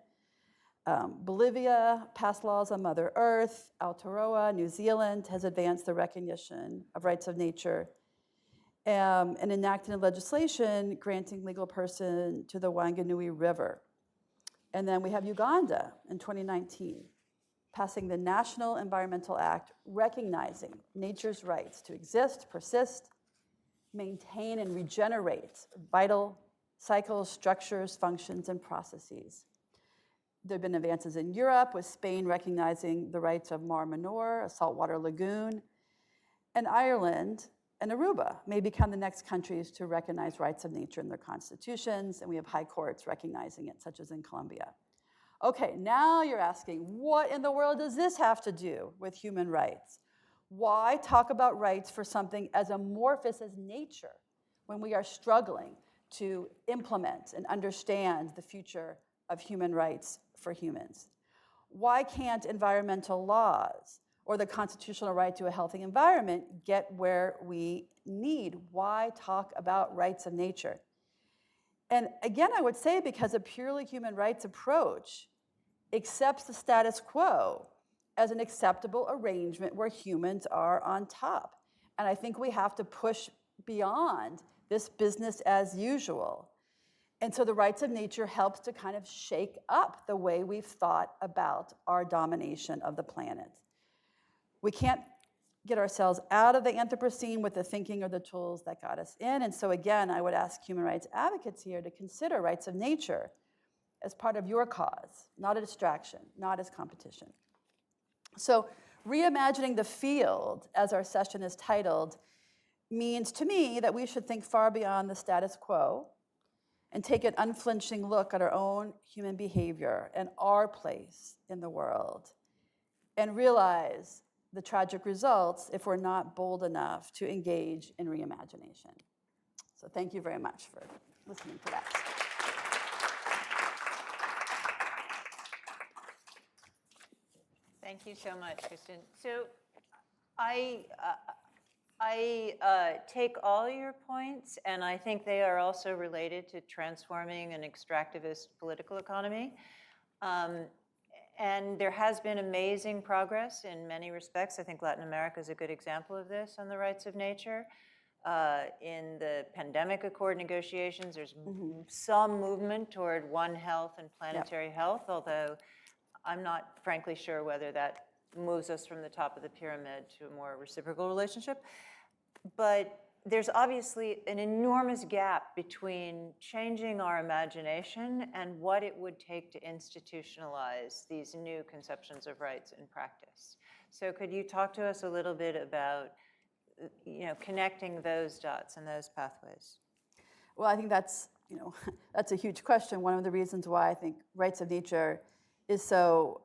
Bolivia passed laws on Mother Earth. Aotearoa, New Zealand, has advanced the recognition of rights of nature and enacted legislation granting legal person to the Wanganui River. And then we have Uganda in 2019, passing the National Environmental Act recognizing nature's rights to exist, persist, maintain, and regenerate vital cycles, structures, functions, and processes. There have been advances in Europe, with Spain recognizing the rights of Mar Menor, a saltwater lagoon, and Ireland and Aruba may become the next countries to recognize rights of nature in their constitutions, and we have high courts recognizing it, such as in Colombia. Okay, now you're asking, what in the world does this have to do with human rights? Why talk about rights for something as amorphous as nature when we are struggling to implement and understand the future of human rights for humans? Why can't environmental laws or the constitutional right to a healthy environment get where we need? Why talk about rights of nature? And again, I would say because a purely human rights approach accepts the status quo as an acceptable arrangement where humans are on top. And I think we have to push beyond this business as usual. And so the rights of nature helps to kind of shake up the way we've thought about our domination of the planet. We can't get ourselves out of the Anthropocene with the thinking or the tools that got us in. And so again, I would ask human rights advocates here to consider rights of nature as part of your cause, not a distraction, not as competition. So reimagining the field, as our session is titled, means to me that we should think far beyond the status quo and take an unflinching look at our own human behavior and our place in the world, and realize the tragic results if we're not bold enough to engage in reimagination. So thank you very much for listening to that. Thank you so much, Kristen. So I take all your points, and I think they are also related to transforming an extractivist political economy. And there has been amazing progress in many respects. I think Latin America is a good example of this on the rights of nature. In the pandemic accord negotiations, there's some movement toward One Health and planetary health, although I'm not frankly sure whether that moves us from the top of the pyramid to a more reciprocal relationship. But there's obviously an enormous gap between changing our imagination and what it would take to institutionalize these new conceptions of rights in practice. So could you talk to us a little bit about, connecting those dots and those pathways? Well, I think that's, that's a huge question. One of the reasons why I think rights of nature is so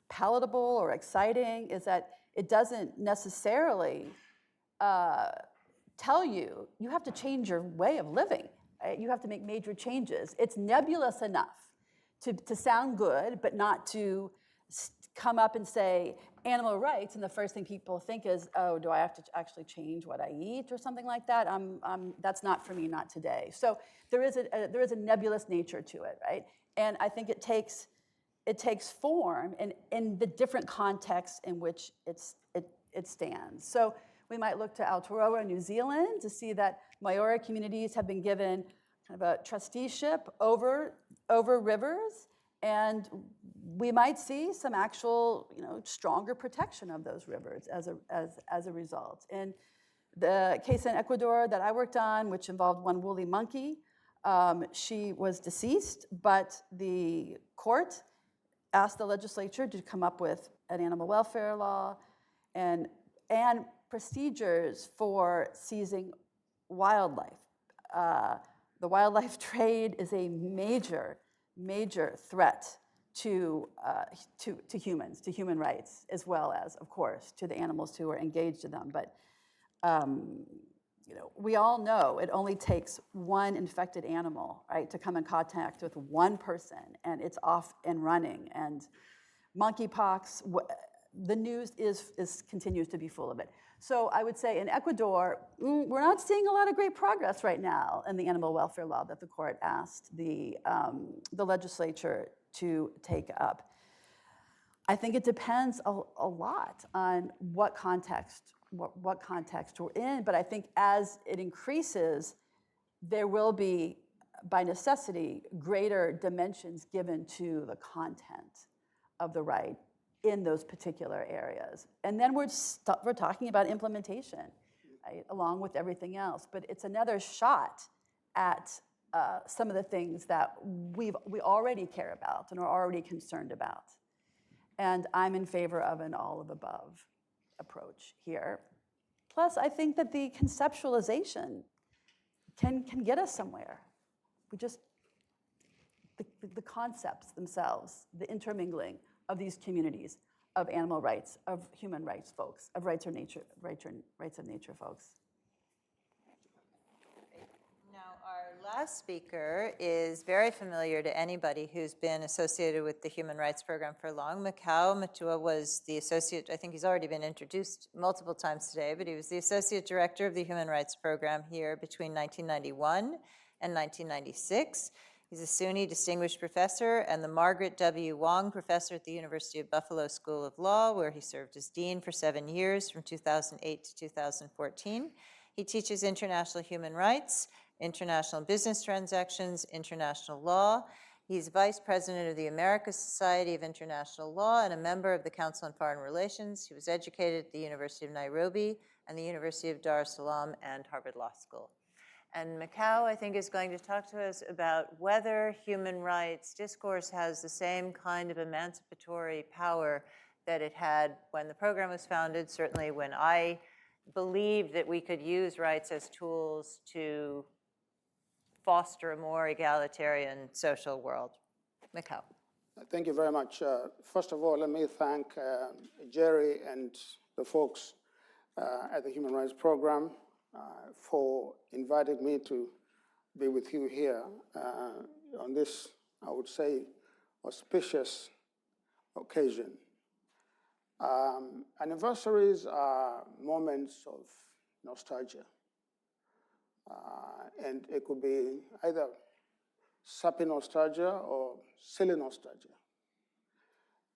palatable or exciting is that it doesn't necessarily tell you have to change your way of living. Right? You have to make major changes. It's nebulous enough to sound good, but not to come up and say animal rights, and the first thing people think is, oh, do I have to actually change what I eat or something like that? That's not for me, not today. So there is a nebulous nature to it, right? And I think it takes form in the different contexts in which it stands. So we might look to Aotearoa, New Zealand, to see that Maori communities have been given kind of a trusteeship over rivers, and we might see some actual, stronger protection of those rivers as a result. In the case in Ecuador that I worked on, which involved one woolly monkey, she was deceased, but the court asked the legislature to come up with an animal welfare law and procedures for seizing wildlife. The wildlife trade is a major threat to humans, to human rights, as well as, of course, to the animals who are engaged in them. But we all know it only takes one infected animal, right, to come in contact with one person, and it's off and running. And monkeypox, the news continues to be full of it. So I would say in Ecuador, we're not seeing a lot of great progress right now in the animal welfare law that the court asked the legislature to take up. I think it depends a lot on what context we're in, but I think as it increases, there will be, by necessity, greater dimensions given to the content of the right in those particular areas. And then we're talking about implementation, right, along with everything else. But it's another shot at some of the things that we already care about and are already concerned about. And I'm in favor of an all-of-above approach here. Plus, I think that the conceptualization can get us somewhere. The concepts themselves, the intermingling of these communities, of animal rights, of human rights folks, of rights of nature folks. Now, our last speaker is very familiar to anybody who's been associated with the Human Rights Program for long. Mikau Matua was the associate, I think he's already been introduced multiple times today, but he was the associate director of the Human Rights Program here between 1991 and 1996. He's a SUNY Distinguished Professor and the Margaret W. Wong Professor at the University of Buffalo School of Law, where he served as dean for 7 years from 2008 to 2014. He teaches international human rights, international business transactions, international law. He's vice president of the American Society of International Law and a member of the Council on Foreign Relations. He was educated at the University of Nairobi and the University of Dar es Salaam and Harvard Law School. And Mikau, I think, is going to talk to us about whether human rights discourse has the same kind of emancipatory power that it had when the program was founded, certainly when I believed that we could use rights as tools to foster a more egalitarian social world. Mikhail. Thank you very much. First of all, let me thank Jerry and the folks at the Human Rights Program for inviting me to be with you here on this, I would say, auspicious occasion. Anniversaries are moments of nostalgia. And it could be either sappy nostalgia or silly nostalgia.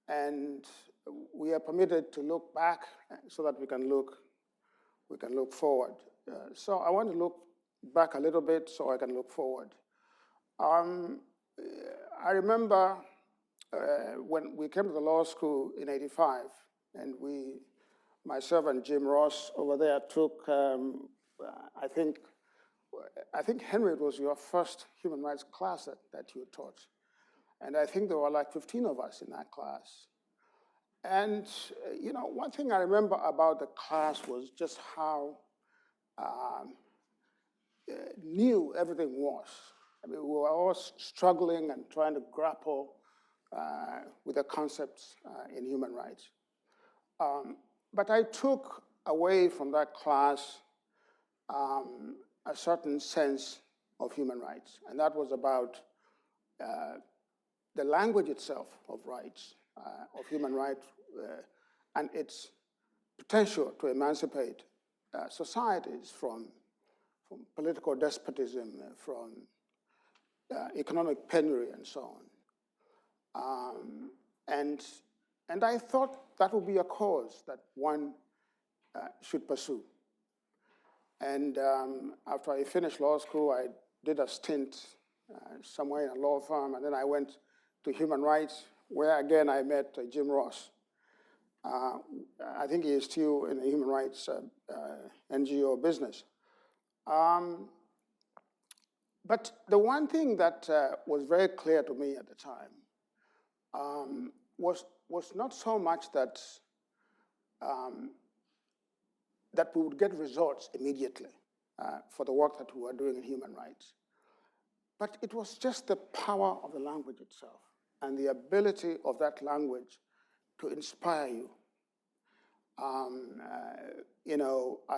And we are permitted to look back so that we can look forward. So I want to look back a little bit so I can look forward. I remember when we came to the law school in '85, and myself and Jim Ross over there took, I think Henry, it was your first human rights class that you taught. And I think there were like 15 of us in that class. And, one thing I remember about the class was just how new everything was. I mean, we were all struggling and trying to grapple with the concepts in human rights. But I took away from that class a certain sense of human rights, and that was about the language itself of rights, of human rights, and its potential to emancipate societies from political despotism, from economic penury, and so on. And I thought that would be a cause that one should pursue. And after I finished law school, I did a stint somewhere in a law firm, and then I went to human rights, where again I met Jim Ross. I think he is still in the human rights NGO business. But the one thing that was very clear to me at the time was not so much that that we would get results immediately for the work that we were doing in human rights. But it was just the power of the language itself and the ability of that language to inspire you. I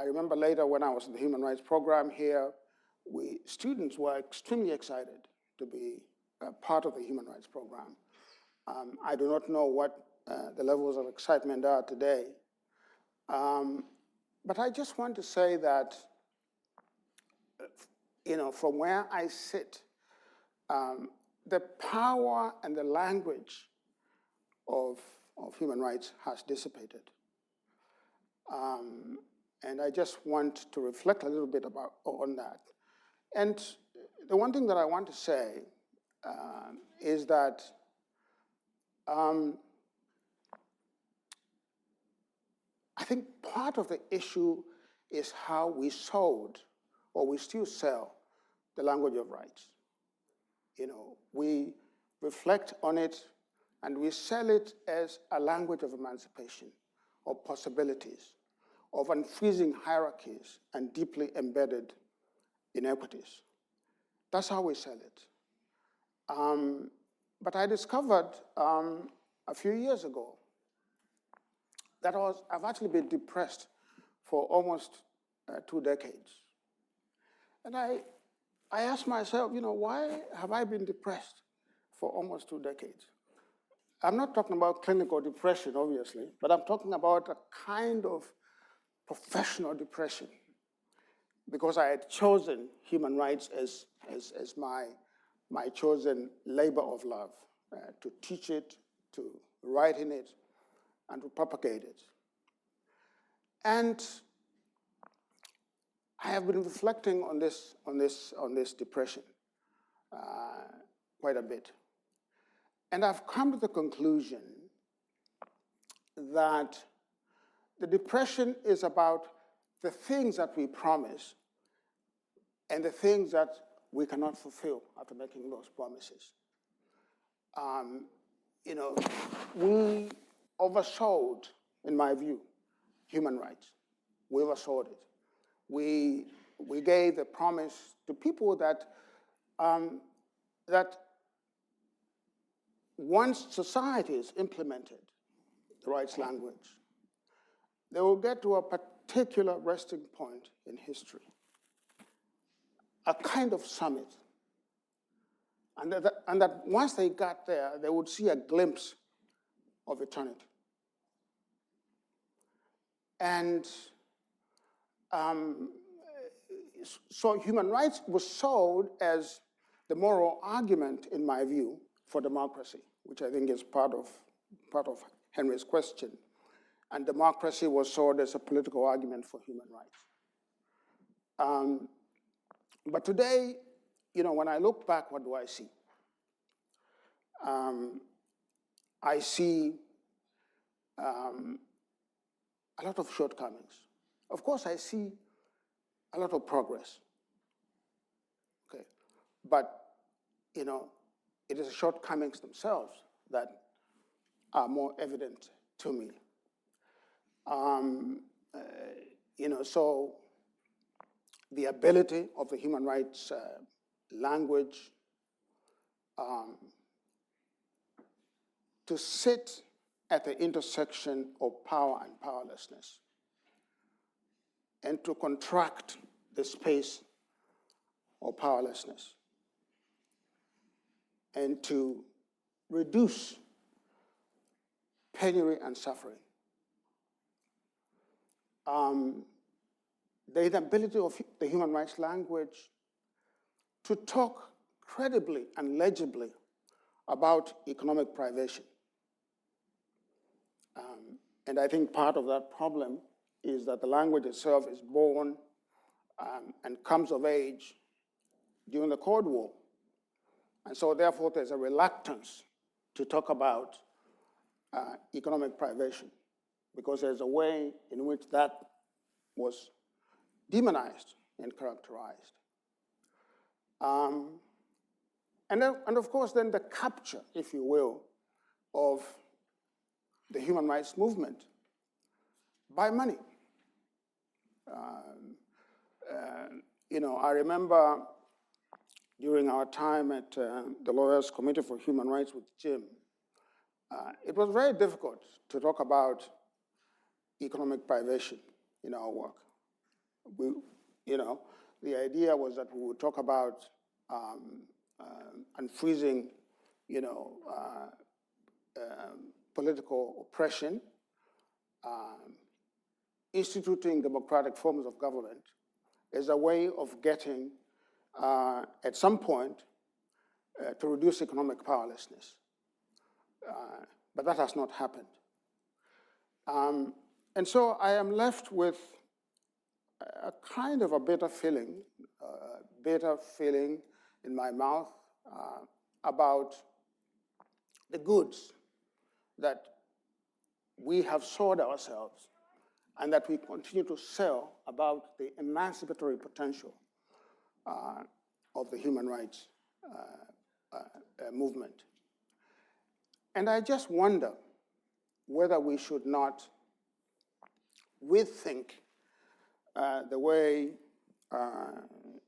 remember later when I was in the human rights program here, students were extremely excited to be part of the human rights program. I do not know what the levels of excitement are today. But I just want to say that, from where I sit, the power and the language of human rights has dissipated. And I just want to reflect a little bit on that. And the one thing that I want to say is that I think part of the issue is how we sold, or we still sell, the language of rights. We reflect on it and we sell it as a language of emancipation, of possibilities, of unfreezing hierarchies and deeply embedded inequities. That's how we sell it. But I discovered a few years ago that I've actually been depressed for almost 2 decades. And I asked myself, why have I been depressed for almost 2 decades? I'm not talking about clinical depression, obviously, but I'm talking about a kind of professional depression, because I had chosen human rights as my chosen labor of love, to teach it, to write in it, and to propagate it. And I have been reflecting on this depression quite a bit. And I've come to the conclusion that the depression is about the things that we promise and the things that we cannot fulfill after making those promises. We oversold, in my view, human rights. We oversold it. We gave the promise to people that that once societies implemented the rights language, they will get to a particular resting point in history, a kind of summit. And that once they got there, they would see a glimpse of eternity. And so human rights was sold as the moral argument, in my view, for democracy, which I think is part of Henry's question. And democracy was sold as a political argument for human rights. But today, when I look back, what do I see? I see a lot of shortcomings. Of course, I see a lot of progress. Okay, but it is the shortcomings themselves that are more evident to me. So the ability of the human rights language to sit at the intersection of power and powerlessness, and to contract the space of powerlessness, and to reduce penury and suffering. The inability of the human rights language to talk credibly and legibly about economic privation. And I think part of that problem is that the language itself is born and comes of age during the Cold War. And so therefore there's a reluctance to talk about economic privation, because there's a way in which that was demonized and characterized. And of course then the capture, if you will, of the human rights movement by money. I remember during our time at the Lawyers Committee for Human Rights with Jim, it was very difficult to talk about economic privation in our work. The idea was that we would talk about unfreezing, political oppression, instituting democratic forms of government as a way of getting, at some point, to reduce economic powerlessness. But that has not happened. And so I am left with a kind of a bitter feeling in my mouth about the goods that we have sold ourselves and that we continue to sell about the emancipatory potential of the human rights movement. And I just wonder whether we should not rethink the way,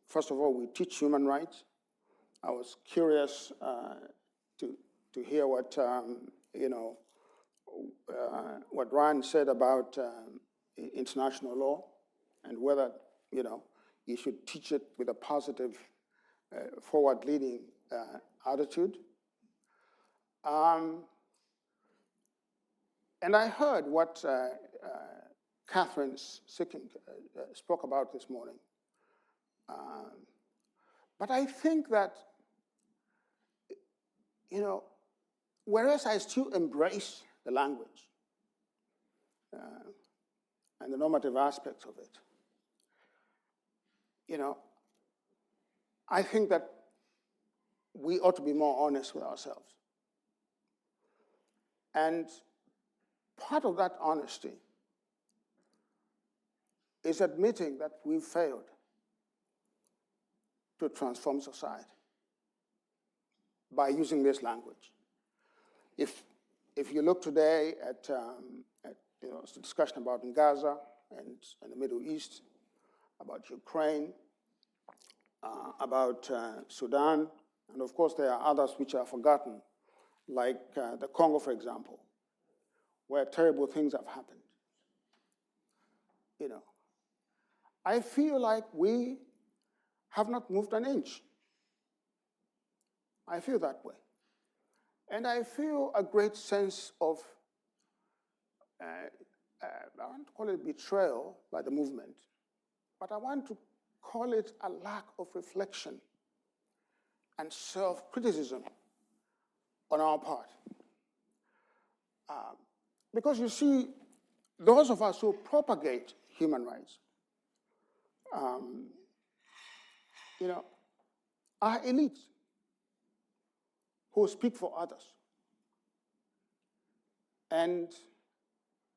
first of all, we teach human rights. I was curious to hear what what Ryan said about international law, and whether you should teach it with a positive, forward-leading attitude. And I heard what Catherine Sicking spoke about this morning. But I think that, whereas I still embrace the language and the normative aspects of it, I think that we ought to be more honest with ourselves. And part of that honesty is admitting that we've failed to transform society by using this language. If you look today at discussion about in Gaza and the Middle East, about Ukraine, about Sudan, and of course there are others which are forgotten, like the Congo, for example, where terrible things have happened. You know, I feel like we have not moved an inch. I feel that way. And I feel a great sense of, I want to call it betrayal by the movement, but I want to call it a lack of reflection and self-criticism on our part. Because you see, those of us who propagate human rights, you know, are elites who speak for others. And,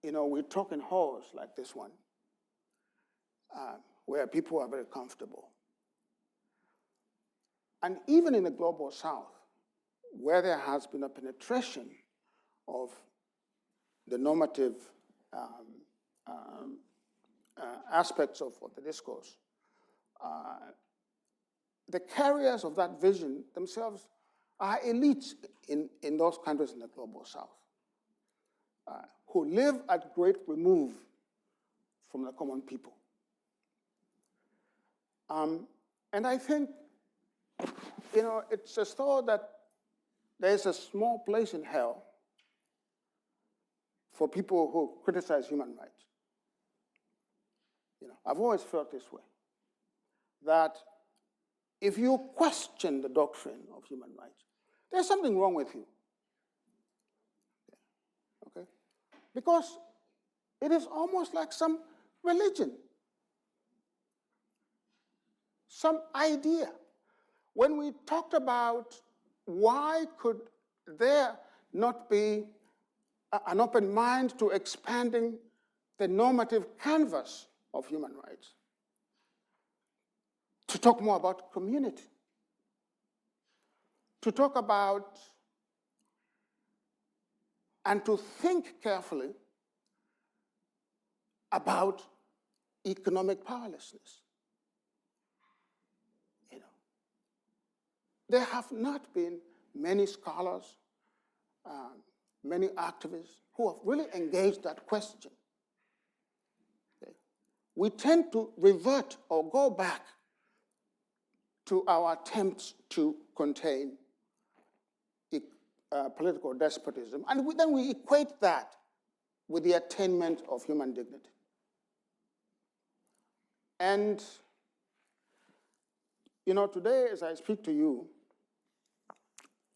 you know, we talk in halls like this one, where people are very comfortable. And even in the global south, where there has been a penetration of the normative aspects of the discourse, the carriers of that vision themselves are elites in those countries in the global south, who live at great remove from the common people. And I think, you know, it's as though that there's a small place in hell for people who criticize human rights. You know, I've always felt this way, that if you question the doctrine of human rights, there's something wrong with you. Okay? Because it is almost like some religion, some idea. When we talked about why could there not be an open mind to expanding the normative canvas of human rights, to talk more about community, to talk about and to think carefully about economic powerlessness. You know, there have not been many scholars, many activists who have really engaged that question. Okay? We tend to revert or go back to our attempts to contain political despotism, and then we equate that with the attainment of human dignity. And, you know, today as I speak to you,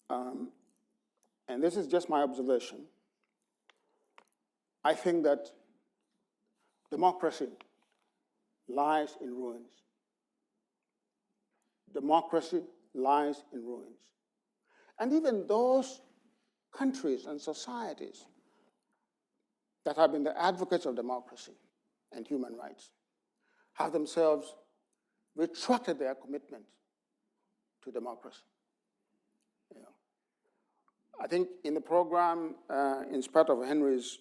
and this is just my observation, I think that democracy lies in ruins. Democracy lies in ruins. And even those countries and societies that have been the advocates of democracy and human rights have themselves retracted their commitment to democracy. You know, I think in the program, in spite of Henry's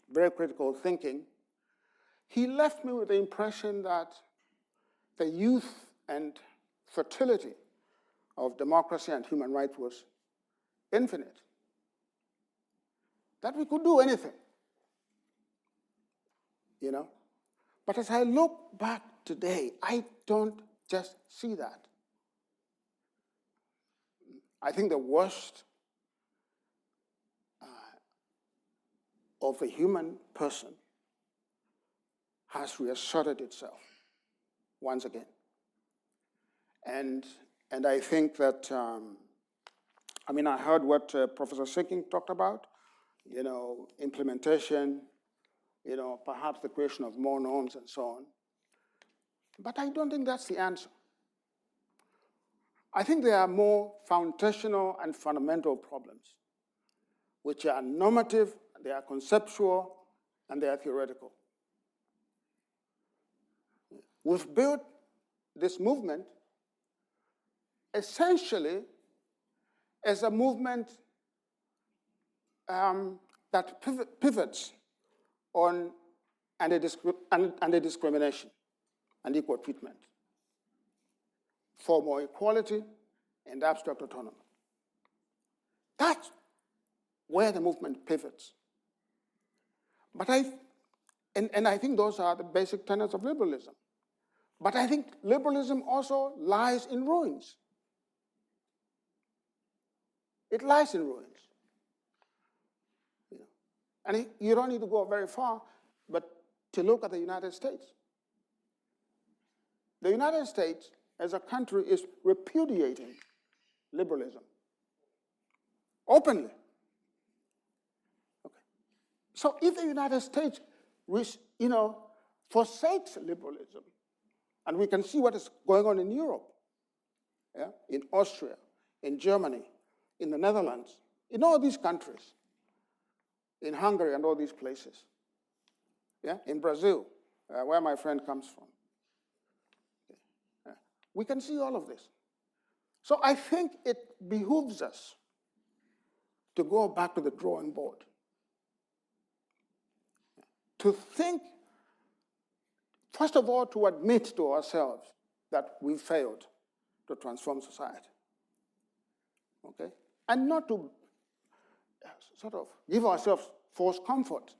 very critical thinking, he left me with the impression that the youth and fertility of democracy and human rights was infinite, that we could do anything, you know. But as I look back today, I don't just see that. I think the worst of the human person has reasserted itself once again. And I think that, I mean, I heard what Professor Sinking talked about, you know, implementation, you know, perhaps the creation of more norms and so on. But I don't think that's the answer. I think there are more foundational and fundamental problems, which are normative, they are conceptual, and they are theoretical. We've built this movement essentially as a movement that pivots on anti-discrimination and equal treatment. for more equality and abstract autonomy. That's where the movement pivots. But I think those are the basic tenets of liberalism. But I think liberalism also lies in ruins. It lies in ruins. And you don't need to go very far, but to look at the United States. The United States, as a country, is repudiating liberalism openly. Okay. So if the United States, forsakes liberalism, and we can see what is going on in Europe, yeah, in Austria, in Germany, in the Netherlands, in all these countries, in Hungary and all these places, yeah, in Brazil, where my friend comes from. We can see all of this. So I think it behooves us to go back to the drawing board, to think, first of all, to admit to ourselves that we failed to transform society, okay? And not to sort of give ourselves false comfort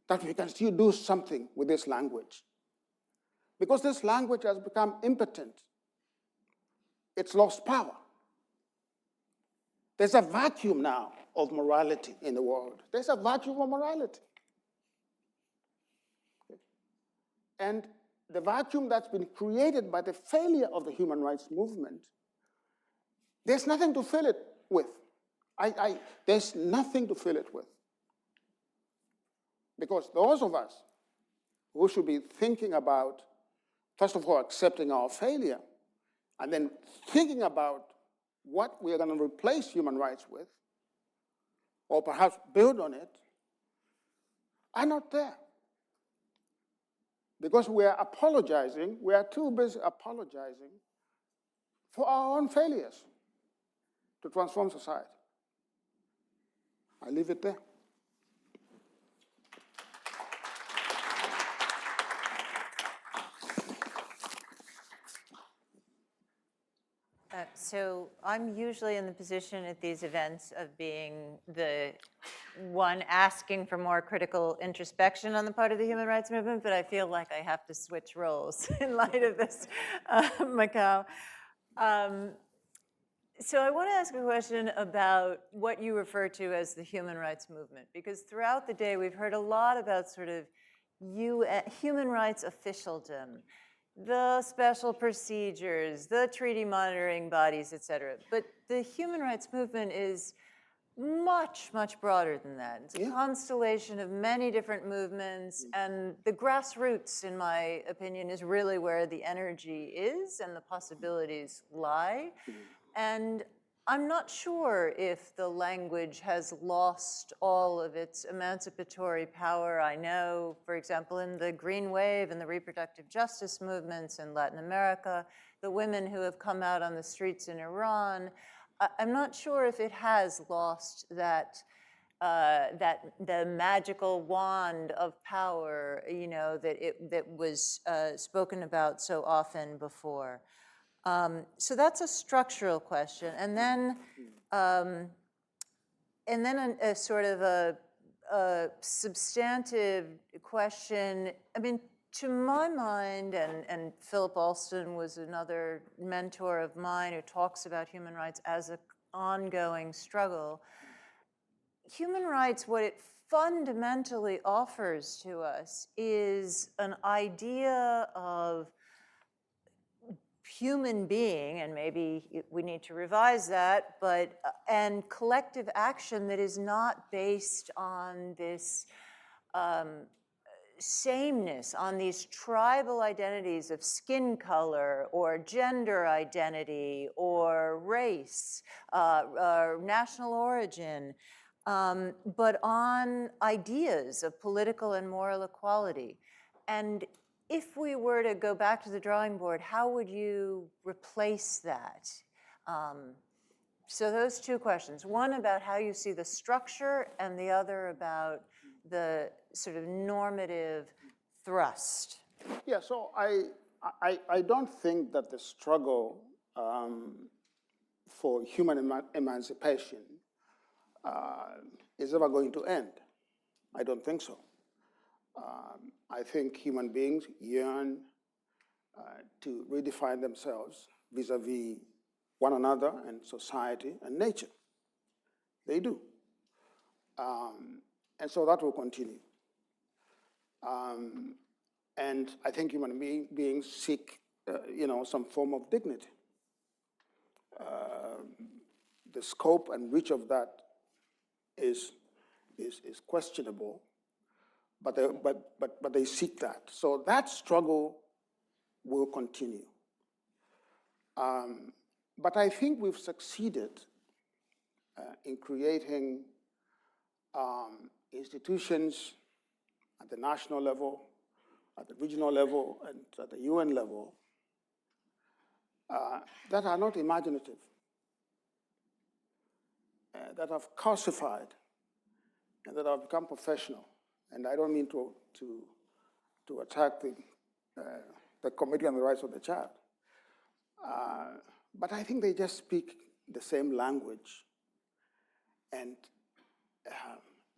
that we can still do something with this language. Because this language has become impotent. It's lost power. There's a vacuum now of morality in the world. There's a vacuum of morality. Okay. And the vacuum that's been created by the failure of the human rights movement, there's nothing to fill it with. There's nothing to fill it with. Because those of us who should be thinking about, first of all, accepting our failure, and then thinking about what we are going to replace human rights with, or perhaps build on it, are not there. Because we are apologizing, we are too busy apologizing for our own failures to transform society. I leave it there. So I'm usually in the position at these events of being the one asking for more critical introspection on the part of the human rights movement, but I feel like I have to switch roles in light of this Macau. So I want to ask a question about what you refer to as the human rights movement, because throughout the day we've heard a lot about sort of human rights officialdom, the special procedures, the treaty monitoring bodies, et cetera. But the human rights movement is much, much broader than that. It's a constellation of many different movements, and the grassroots, in my opinion, is really where the energy is and the possibilities lie. And I'm not sure if the language has lost all of its emancipatory power. I know, for example, in the Green Wave and the reproductive justice movements in Latin America, the women who have come out on the streets in Iran, I'm not sure if it has lost that the magical wand of power, that was spoken about so often before. So that's a structural question, and then a sort of a substantive question. I mean, to my mind, and Philip Alston was another mentor of mine who talks about human rights as an ongoing struggle. Human rights, what it fundamentally offers to us is an idea of human being, and maybe we need to revise that, and collective action that is not based on this sameness, on these tribal identities of skin color or gender identity or race, or national origin, but on ideas of political and moral equality. And if we were to go back to the drawing board, how would you replace that? So those two questions, one about how you see the structure and the other about the sort of normative thrust. Yeah, so I don't think that the struggle for human emancipation is ever going to end. I don't think so. I think human beings yearn to redefine themselves vis-a-vis one another and society and nature. They do. And so that will continue. And I think human beings seek, some form of dignity. The scope and reach of that is questionable, but they seek that. So that struggle will continue. But I think we've succeeded in creating institutions at the national level, at the regional level, and at the UN level that are not imaginative, that have calcified, and that have become professional. And I don't mean to attack the Committee on the Rights of the Child, but I think they just speak the same language, and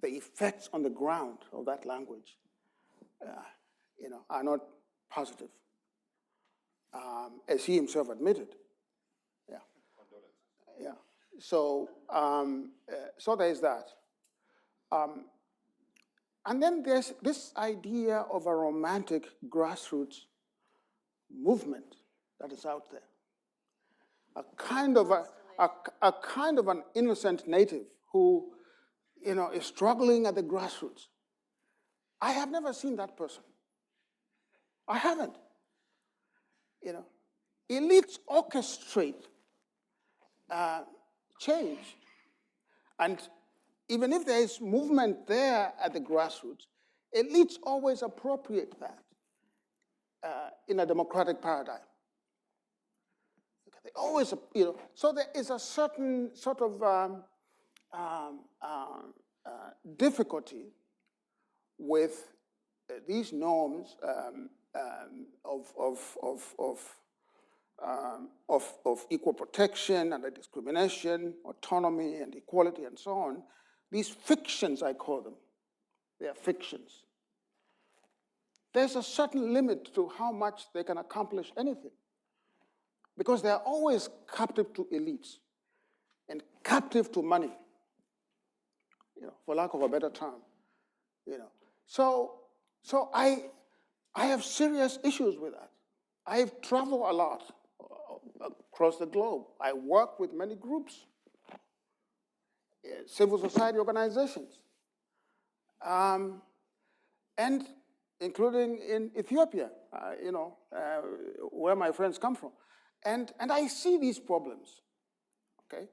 the effects on the ground of that language, are not positive, as he himself admitted. Yeah. Yeah. So, so there is that. And then there's this idea of a romantic grassroots movement that is out there. A kind of an innocent native who, is struggling at the grassroots. I have never seen that person. I haven't. Elites orchestrate change. And even if there is movement there at the grassroots, elites always appropriate that in a democratic paradigm. They always, so there is a certain sort of difficulty with these norms of equal protection and discrimination, autonomy and equality and so on. These fictions, I call them, they are fictions. There's a certain limit to how much they can accomplish anything, because they are always captive to elites and captive to money, for lack of a better term. So I have serious issues with that. I've traveled a lot across the globe. I work with many groups, civil society organizations, and including in Ethiopia, where my friends come from. And I see these problems, okay?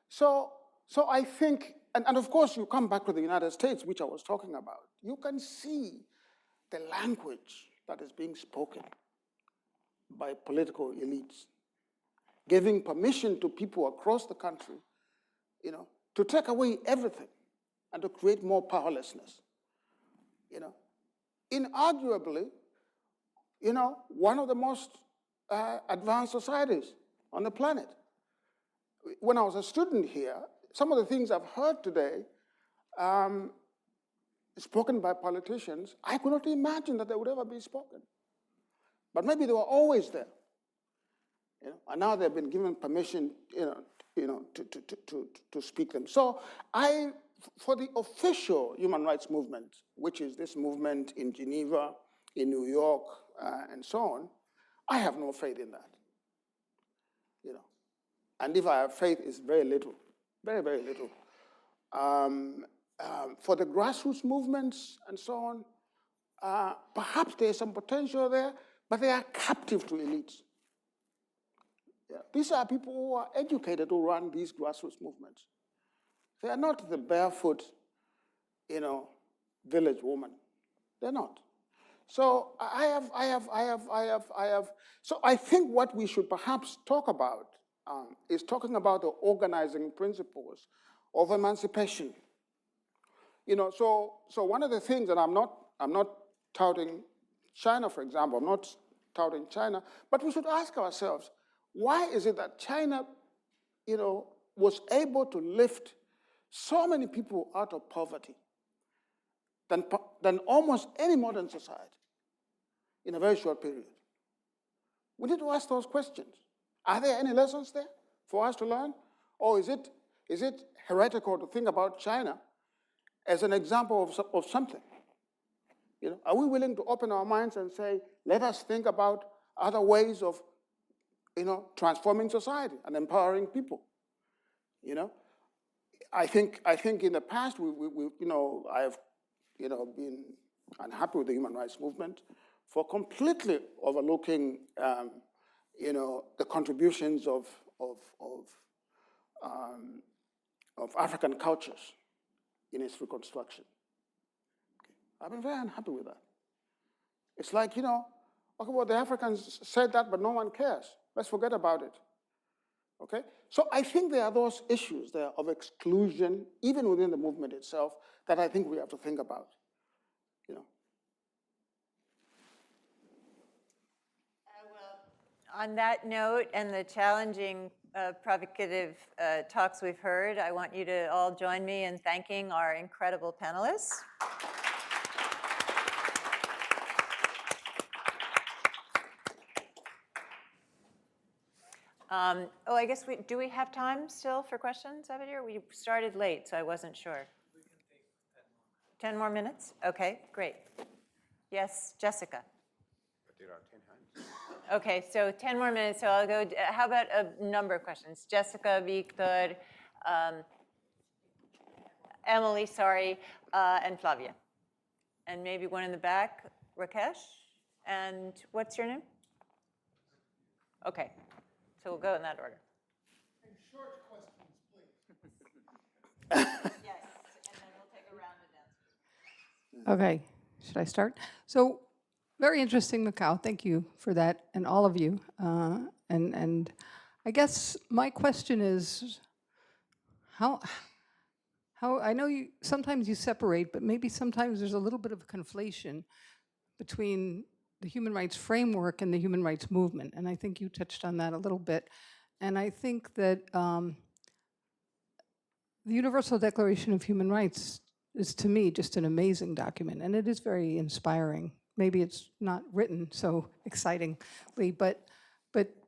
So I think, and of course you come back to the United States, which I was talking about. You can see the language that is being spoken by political elites, giving permission to people across the country, to take away everything and to create more powerlessness. Inarguably, one of the most advanced societies on the planet. When I was a student here, some of the things I've heard today spoken by politicians, I could not imagine that they would ever be spoken. But maybe they were always there. And now they've been given permission, to speak them. So for the official human rights movement, which is this movement in Geneva, in New York, and so on, I have no faith in that. And if I have faith, it's very little, very, very little. For the grassroots movements and so on, perhaps there's some potential there, but they are captive to elites. Yeah. These are people who are educated to run these grassroots movements. They are not the barefoot, village woman. They're not. So so I think what we should perhaps talk about is talking about the organizing principles of emancipation. So one of the things that I'm not touting China, for example, I'm not touting China, but we should ask ourselves, why is it that China, was able to lift so many people out of poverty than almost any modern society in a very short period? We need to ask those questions. Are there any lessons there for us to learn? Or is it heretical to think about China as an example of something? Are we willing to open our minds and say, let us think about other ways of transforming society and empowering people? I think in the past I've been unhappy with the human rights movement for completely overlooking the contributions of African cultures in its reconstruction. I've been very unhappy with that. It's like, okay, well, the Africans said that, but no one cares. Let's forget about it. Okay? So I think there are those issues there of exclusion, even within the movement itself, that I think we have to think about. On that note and the challenging, provocative talks we've heard, I want you to all join me in thanking our incredible panelists. I guess do we have time still for questions, Abadir? We started late, so I wasn't sure. We can take 10 more minutes. 10 more minutes? Okay, great. Yes, Jessica. But there are 10 hands. Okay, so 10 more minutes, so I'll go, how about a number of questions? Jessica, Victor, Emily, sorry, and Flavia. And maybe one in the back, Rakesh. And what's your name? Okay, so we'll go in that order. And short questions, please. Yes, and then we'll take a round of answers. Okay, should I start? So, very interesting, Macau. Thank you for that, and all of you. And I guess my question is, how I know sometimes you separate, but maybe sometimes there's a little bit of a conflation between the human rights framework and the human rights movement, and I think you touched on that a little bit. And I think that the Universal Declaration of Human Rights is, to me, just an amazing document, and it is very inspiring. Maybe it's not written so excitingly, but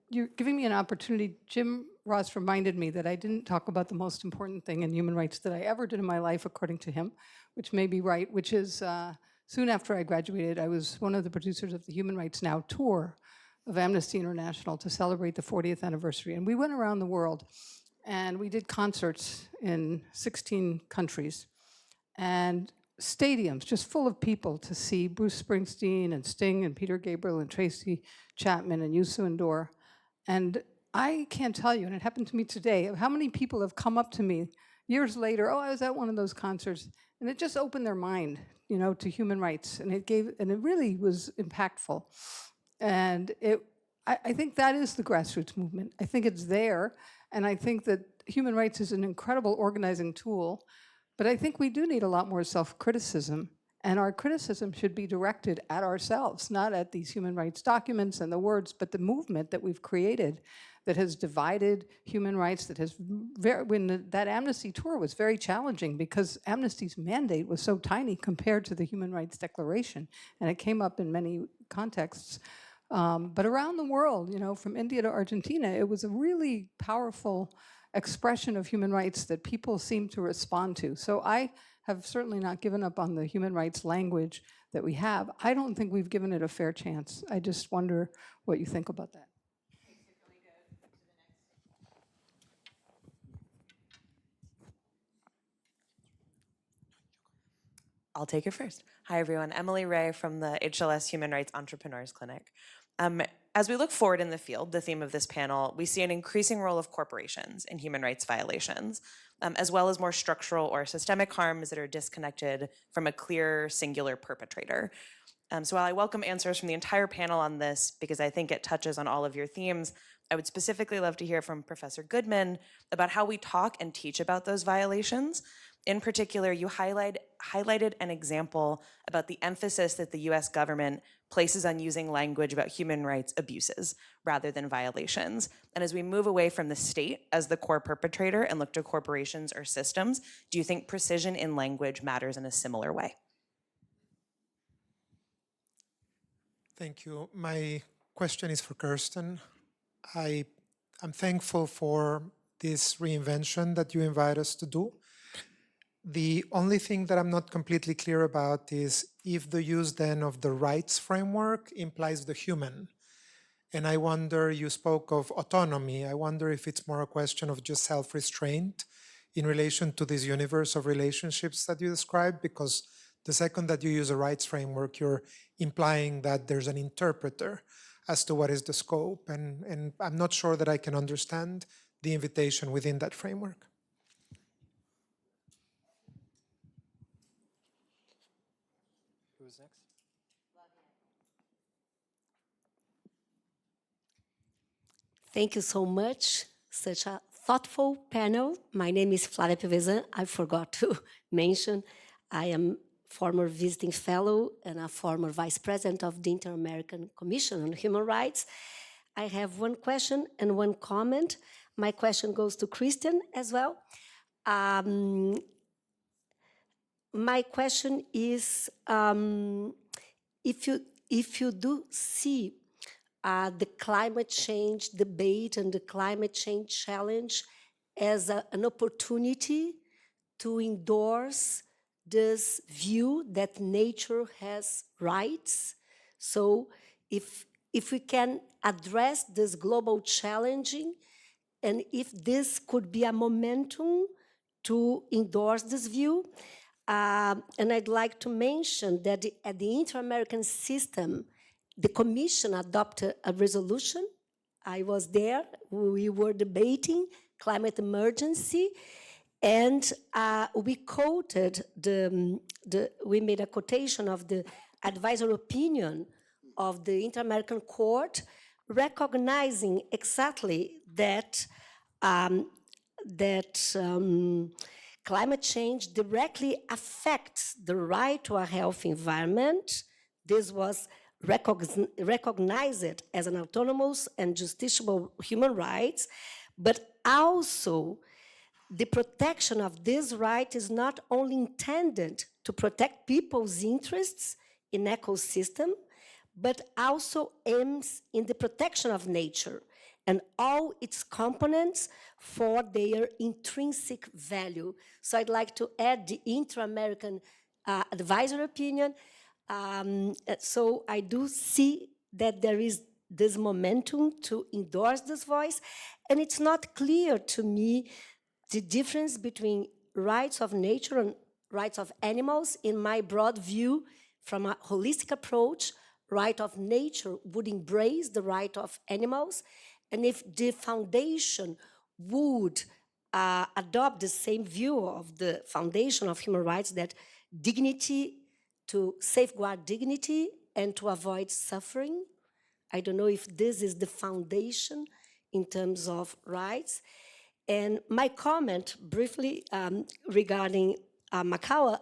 you're giving me an opportunity. Jim Ross reminded me that I didn't talk about the most important thing in human rights that I ever did in my life, according to him, which may be right, which is soon after I graduated, I was one of the producers of the Human Rights Now tour of Amnesty International to celebrate the 40th anniversary. And we went around the world, and we did concerts in 16 countries. And stadiums just full of people to see Bruce Springsteen and Sting and Peter Gabriel and Tracy Chapman and Youssou N'Dour. And I can't tell you, and it happened to me today, how many people have come up to me years later, I was at one of those concerts, and it just opened their mind, to human rights, and it really was impactful. And I think that is the grassroots movement. I think it's there, and I think that human rights is an incredible organizing tool. But I think we do need a lot more self-criticism, and our criticism should be directed at ourselves, not at these human rights documents and the words, but the movement that we've created that has divided human rights, that has, that Amnesty tour was very challenging because Amnesty's mandate was so tiny compared to the Human Rights Declaration, and it came up in many contexts. But around the world, from India to Argentina, it was a really powerful expression of human rights that people seem to respond to. So I have certainly not given up on the human rights language that we have. I don't think we've given it a fair chance. I just wonder what you think about that. I'll take it first. Hi, everyone. Emily Ray from the HLS Human Rights Entrepreneurs Clinic. As we look forward in the field, the theme of this panel, we see an increasing role of corporations in human rights violations, as well as more structural or systemic harms that are disconnected from a clear, singular perpetrator. So while I welcome answers from the entire panel on this, because I think it touches on all of your themes, I would specifically love to hear from Professor Goodman about how we talk and teach about those violations, In particular, you highlighted an example about the emphasis that the US government places on using language about human rights abuses rather than violations. And as we move away from the state as the core perpetrator and look to corporations or systems, do you think precision in language matters in a similar way? Thank you. My question is for Kirsten. I'm thankful for this reinvention that you invite us to do. The only thing that I'm not completely clear about is if the use then of the rights framework implies the human. And I wonder, you spoke of autonomy. I wonder if it's more a question of just self-restraint in relation to this universe of relationships that you described, because the second that you use a rights framework, you're implying that there's an interpreter as to what is the scope. And I'm not sure that I can understand the invitation within that framework. Who's next? Thank you so much. Such a thoughtful panel. My name is Flávia Pevezan. I forgot to mention I am former visiting fellow and a former vice president of the Inter-American Commission on Human Rights. I have one question and one comment. My question goes to Christian as well. My question is, if you do see the climate change debate and the climate change challenge as an opportunity to endorse this view that nature has rights. So if we can address this global challenging, and if this could be a momentum to endorse this view. And I'd like to mention that at the Inter-American system, the Commission adopted a resolution. I was there. We were debating climate emergency, and we quoted we made a quotation of the advisory opinion of the Inter-American Court, recognizing exactly that climate change directly affects the right to a healthy environment. This was recognized as an autonomous and justiciable human rights, but also the protection of this right is not only intended to protect people's interests in ecosystem, but also aims in the protection of nature and all its components for their intrinsic value. So I'd like to add the Inter-American advisory opinion. So I do see that there is this momentum to endorse this voice, and it's not clear to me the difference between rights of nature and rights of animals. In my broad view, from a holistic approach, right of nature would embrace the right of animals, and if the foundation would adopt the same view of the foundation of human rights, that dignity, to safeguard dignity and to avoid suffering. I don't know if this is the foundation in terms of rights. And my comment briefly regarding Macau,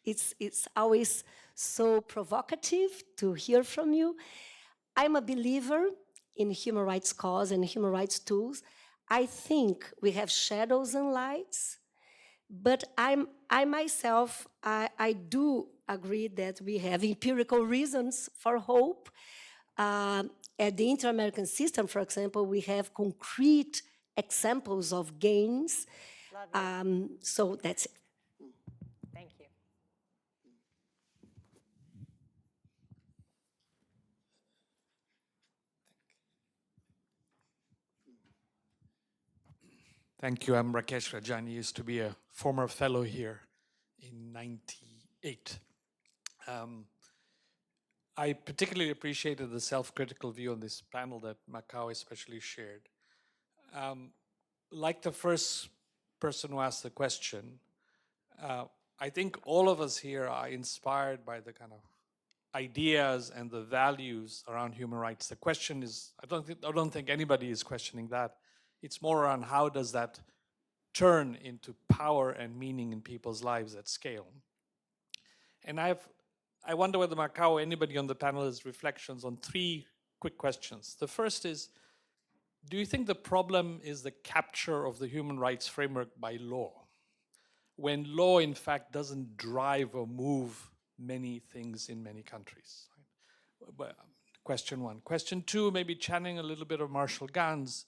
it's always so provocative to hear from you. I'm a believer in human rights cause and human rights tools. I think we have shadows and lights, but I myself do agree that we have empirical reasons for hope. At the Inter-American system, for example, we have concrete examples of gains. So that's it. Thank you. Thank you. I'm Rakesh Rajani, used to be a former fellow here in '98. I particularly appreciated the self-critical view on this panel that Macau especially shared. Like the first person who asked the question, I think all of us here are inspired by the kind of ideas and the values around human rights. The question is, I don't think anybody is questioning that. It's more around how does that turn into power and meaning in people's lives at scale. And I wonder whether Macau or anybody on the panel has reflections on three quick questions. The first is, do you think the problem is the capture of the human rights framework by law, when law in fact doesn't drive or move many things in many countries? Well, question one. Question two, maybe channeling a little bit of Marshall Gans.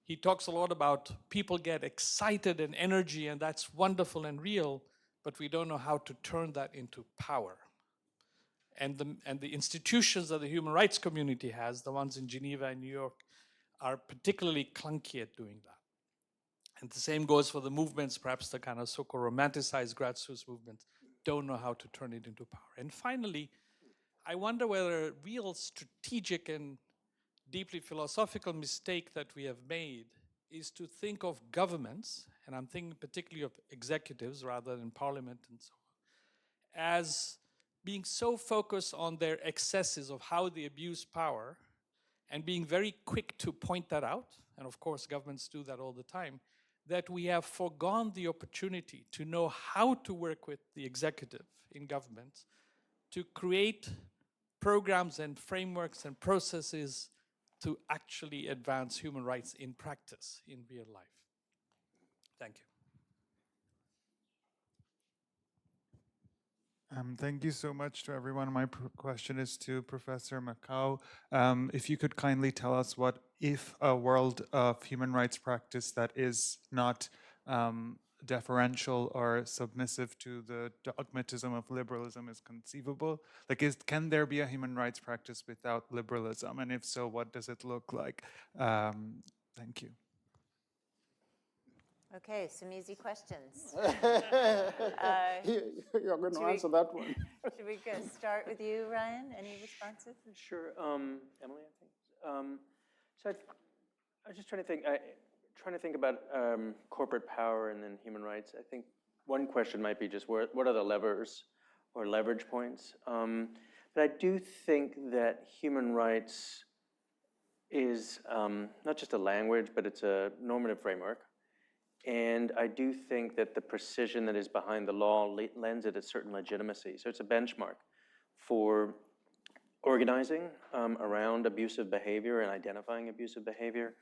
He talks a lot about people get excited and energy, and that's wonderful and real, but we don't know how to turn that into power. And the institutions that the human rights community has, the ones in Geneva and New York, are particularly clunky at doing that. And the same goes for the movements, perhaps the kind of so-called romanticized grassroots movements, don't know how to turn it into power. And finally, I wonder whether a real strategic and deeply philosophical mistake that we have made is to think of governments, and I'm thinking particularly of executives rather than parliament and so on, as being so focused on their excesses of how they abuse power and being very quick to point that out, and of course governments do that all the time, that we have forgone the opportunity to know how to work with the executive in government to create programs and frameworks and processes to actually advance human rights in practice, in real life. Thank you. Thank you so much to everyone. My question is to Professor Macau. If you could kindly tell us what if a world of human rights practice that is not deferential or submissive to the dogmatism of liberalism is conceivable? Like, can there be a human rights practice without liberalism? And if so, what does it look like? Thank you. Okay, some easy questions. You're going to answer that one. Should we start with you, Ryan? Any responses? Sure. Emily, I think. So I was just trying to think about corporate power and then human rights. I think one question might be just what are the levers or leverage points? But I do think that human rights is not just a language, but it's a normative framework. And I do think that the precision that is behind the law lends it a certain legitimacy. So it's a benchmark for organizing around abusive behavior and identifying abusive behavior.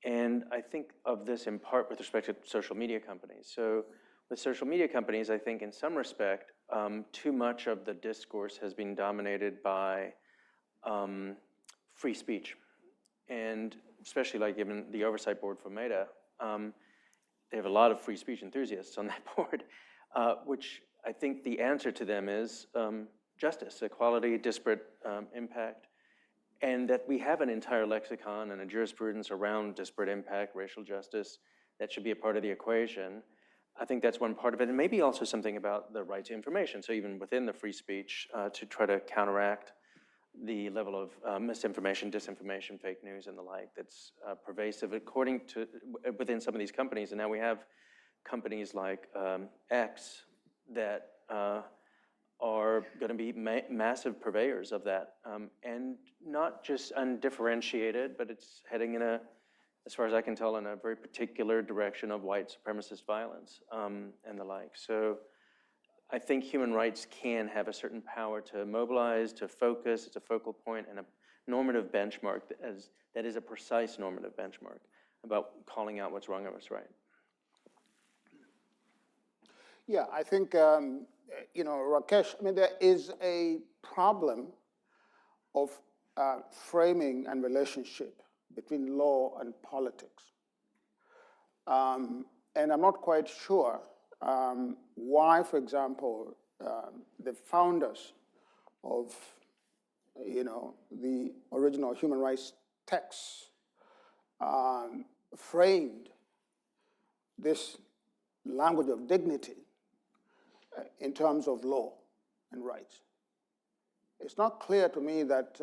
And I think of this in part with respect to social media companies. So with social media companies, I think in some respect, too much of the discourse has been dominated by free speech. And especially like given the oversight board for Meta, they have a lot of free speech enthusiasts on that board, which I think the answer to them is justice, equality, disparate impact, and that we have an entire lexicon and a jurisprudence around disparate impact, racial justice, that should be a part of the equation. I think that's one part of it, and maybe also something about the right to information. So even within the free speech, to try to counteract the level of misinformation, disinformation, fake news, and the like that's pervasive according to within some of these companies. And now we have companies like X that are going to be massive purveyors of that, and not just undifferentiated, but it's heading in a, as far as I can tell, in a very particular direction of white supremacist violence and the like. So I think human rights can have a certain power to mobilize, to focus. It's a focal point and a normative benchmark that is a precise normative benchmark about calling out what's wrong and what's right. Yeah, I think, Rakesh, I mean, there is a problem of framing and relationship between law and politics. And I'm not quite sure why, for example, the founders of, the original human rights texts framed this language of dignity in terms of law and rights. It's not clear to me that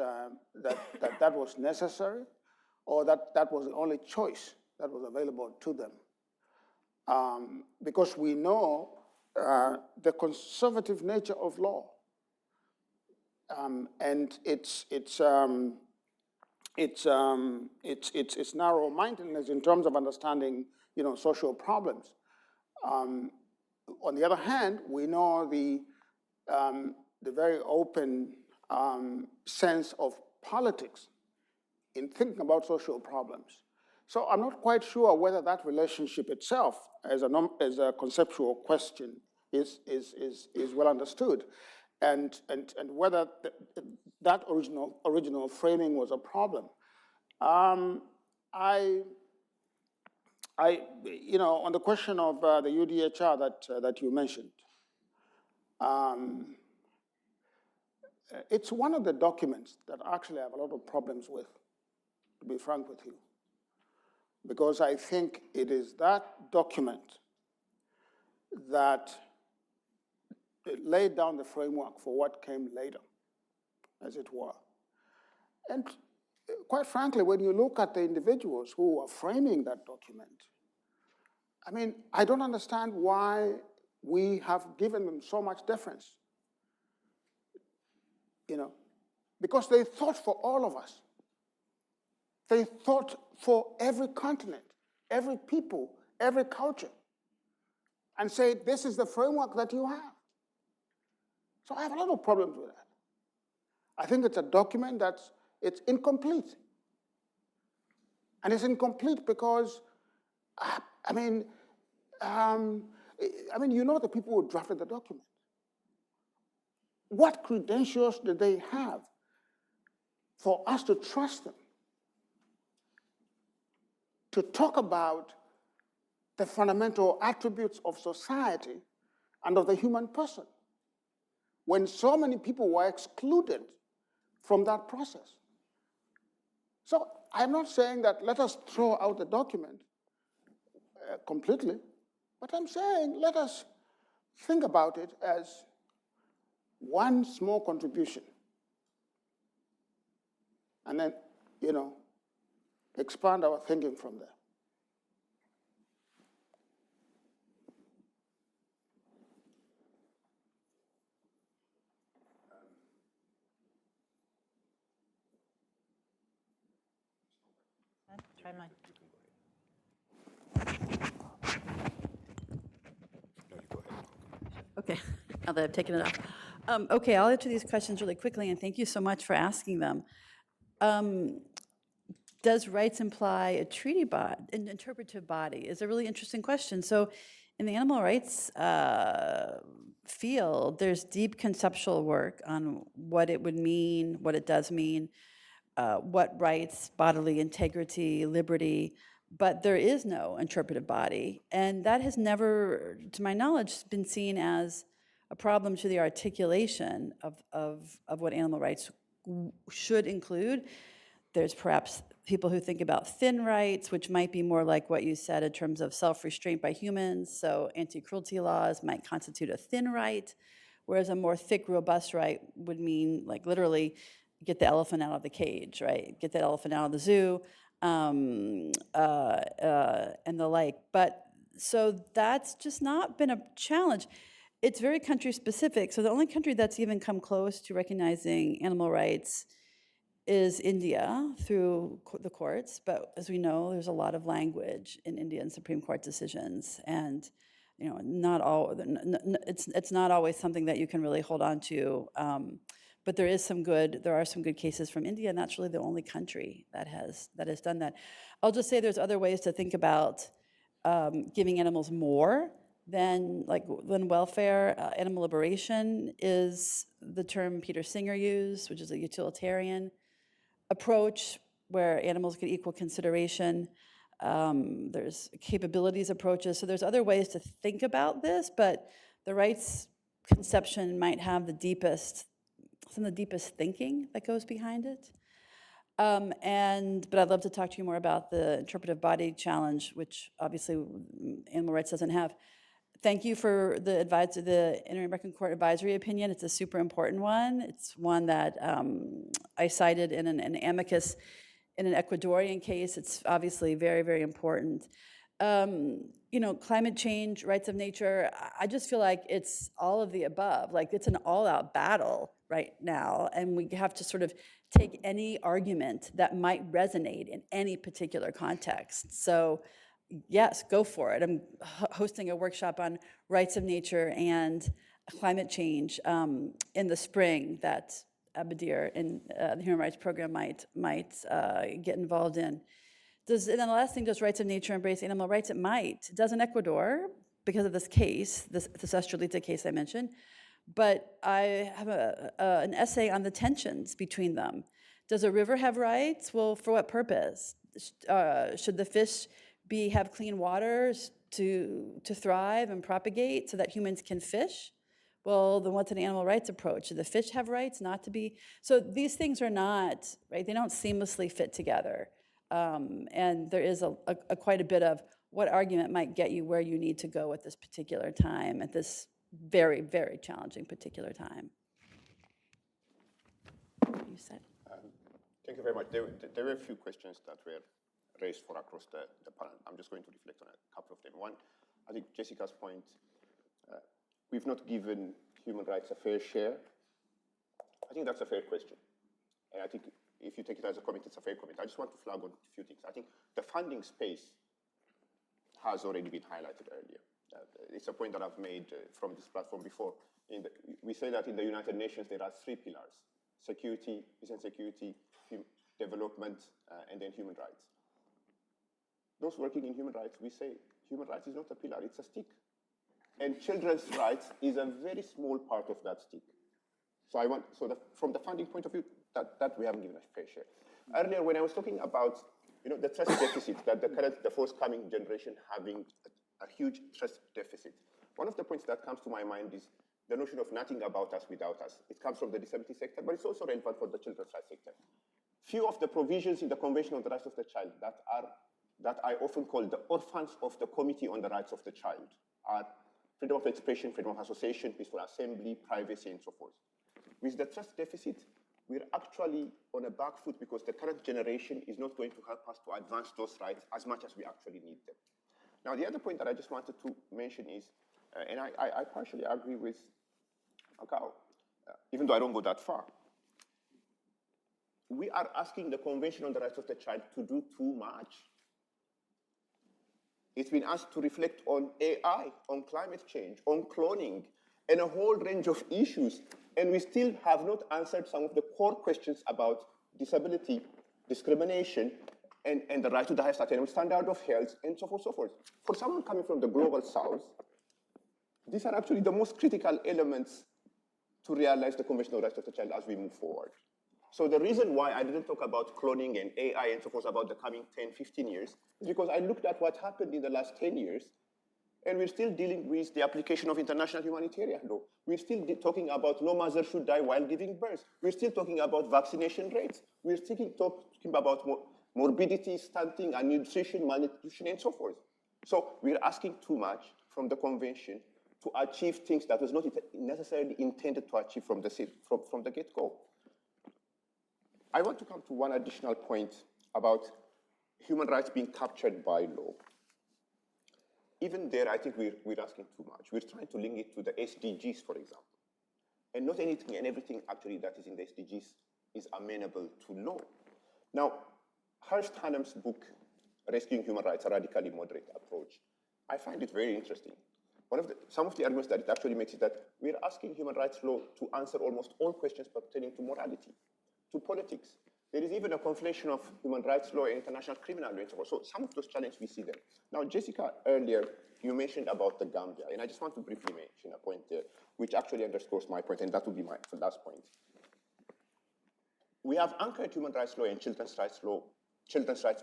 that was necessary, or that was the only choice that was available to them. Because we know the conservative nature of law, and its narrow-mindedness in terms of understanding social problems. On the other hand, we know the very open sense of politics in thinking about social problems. So I'm not quite sure whether that relationship itself, as a conceptual question, is well understood, and whether that original framing was a problem. On the question of the UDHR that you mentioned, it's one of the documents that actually I have a lot of problems with, to be frank with you, because I think it is that document that laid down the framework for what came later, as it were. And quite frankly, when you look at the individuals who are framing that document, I mean, I don't understand why we have given them so much deference. Because they thought for all of us. They thought for every continent, every people, every culture, and say, this is the framework that you have. So I have a lot of problems with that. I think it's a document it's incomplete. And it's incomplete because, the people who drafted the document. What credentials do they have for us to trust them to talk about the fundamental attributes of society and of the human person, when so many people were excluded from that process? So I'm not saying that let us throw out the document completely, but I'm saying let us think about it as one small contribution, and then, expand our thinking from there. Try mine. Okay, now that I've taken it off. Okay, I'll answer these questions really quickly, and thank you so much for asking them. Does rights imply a treaty body, an interpretive body? Is a really interesting question. So in the animal rights field, there's deep conceptual work on what it would mean, what it does mean, what rights, bodily integrity, liberty, but there is no interpretive body. And that has never, to my knowledge, been seen as a problem to the articulation of what animal rights should include. There's perhaps people who think about thin rights, which might be more like what you said in terms of self-restraint by humans. So anti-cruelty laws might constitute a thin right, whereas a more thick, robust right would mean, like, literally get the elephant out of the cage, right? Get that elephant out of the zoo, and the like. But so that's just not been a challenge. It's very country specific. So the only country that's even come close to recognizing animal rights is India through the courts, but as we know, there's a lot of language in Indian Supreme Court decisions, and not all. It's not always something that you can really hold on to. But there are some good cases from India, and that's really the only country that has done that. I'll just say there's other ways to think about giving animals more than welfare. Animal liberation is the term Peter Singer used, which is a utilitarian approach where animals get equal consideration. There's capabilities approaches. So there's other ways to think about this, but the rights conception might have some of the deepest thinking that goes behind it. But I'd love to talk to you more about the interpretive body challenge, which obviously animal rights doesn't have. Thank you for the Inter-American Court advisory opinion. It's a super important one. It's one that I cited in an amicus in an Ecuadorian case. It's obviously very, very important. Climate change, rights of nature, I just feel like it's all of the above. Like, it's an all-out battle right now, and we have to sort of take any argument that might resonate in any particular context. So, yes, go for it. I'm hosting a workshop on rights of nature and climate change in the spring that Abadir in the Human Rights Program might get involved in. And then the last thing, does rights of nature embrace animal rights? It might. It does in Ecuador because of this case, this Estrelita case I mentioned. But I have an essay on the tensions between them. Does a river have rights? Well, for what purpose? Should the fish have clean waters to thrive and propagate so that humans can fish? Well, then what's an animal rights approach? Do the fish have rights not to be? So these things are not, right? They don't seamlessly fit together. And there is quite a bit of what argument might get you where you need to go at this particular time, at this very, very challenging particular time. You said. Thank you very much. There were a few questions that were raised for across the panel. I'm just going to reflect on a couple of them. One, I think Jessica's point, we've not given human rights a fair share. I think that's a fair question. And I think if you take it as a comment, it's a fair comment. I just want to flag on a few things. I think the funding space has already been highlighted earlier. It's a point that I've made from this platform before. We say that in the United Nations there are 3 pillars: security, peace and security, development, and then human rights. Those working in human rights, we say human rights is not a pillar, it's a stick. And children's rights is a very small part of that stick. So from the funding point of view, that we haven't given a fair share. Earlier, when I was talking about the trust deficit, that the forthcoming generation having a huge trust deficit, one of the points that comes to my mind is the notion of nothing about us without us. It comes from the disability sector, but it's also relevant for the children's rights sector. Few of the provisions in the Convention on the Rights of the Child that I often call the orphans of the Committee on the Rights of the Child are freedom of expression, freedom of association, peaceful assembly, privacy, and so forth. With the trust deficit, we're actually on a back foot because the current generation is not going to help us to advance those rights as much as we actually need them. Now, the other point that I just wanted to mention is, and I partially agree with Macau, even though I don't go that far, we are asking the Convention on the Rights of the Child to do too much. It's been asked to reflect on AI, on climate change, on cloning, and a whole range of issues. And we still have not answered some of the core questions about disability, discrimination, and the right to the highest attainable standard of health, and so forth, so forth. For someone coming from the global south, these are actually the most critical elements to realize the Convention on the Rights of the Child as we move forward. So the reason why I didn't talk about cloning and AI and so forth about the coming 10, 15 years is because I looked at what happened in the last 10 years, and we're still dealing with the application of international humanitarian law. We're still talking about no mother should die while giving birth. We're still talking about vaccination rates. We're still talking about morbidity, stunting, and nutrition, malnutrition, and so forth. So we're asking too much from the convention to achieve things that was not necessarily intended to achieve from the get-go. I want to come to one additional point about human rights being captured by law. Even there, I think we're asking too much. We're trying to link it to the SDGs, for example. And not anything and everything actually that is in the SDGs is amenable to law. Now, Hurst Hannum's book, Rescuing Human Rights, A Radically Moderate Approach, I find it very interesting. Some of the arguments that it actually makes is that we're asking human rights law to answer almost all questions pertaining to morality, to politics. There is even a conflation of human rights law and international criminal law and so forth. So some of those challenges we see them. Now, Jessica, earlier, you mentioned about the Gambia, and I just want to briefly mention a point there, which actually underscores my point, and that will be my last point. We have anchored human rights law and children's rights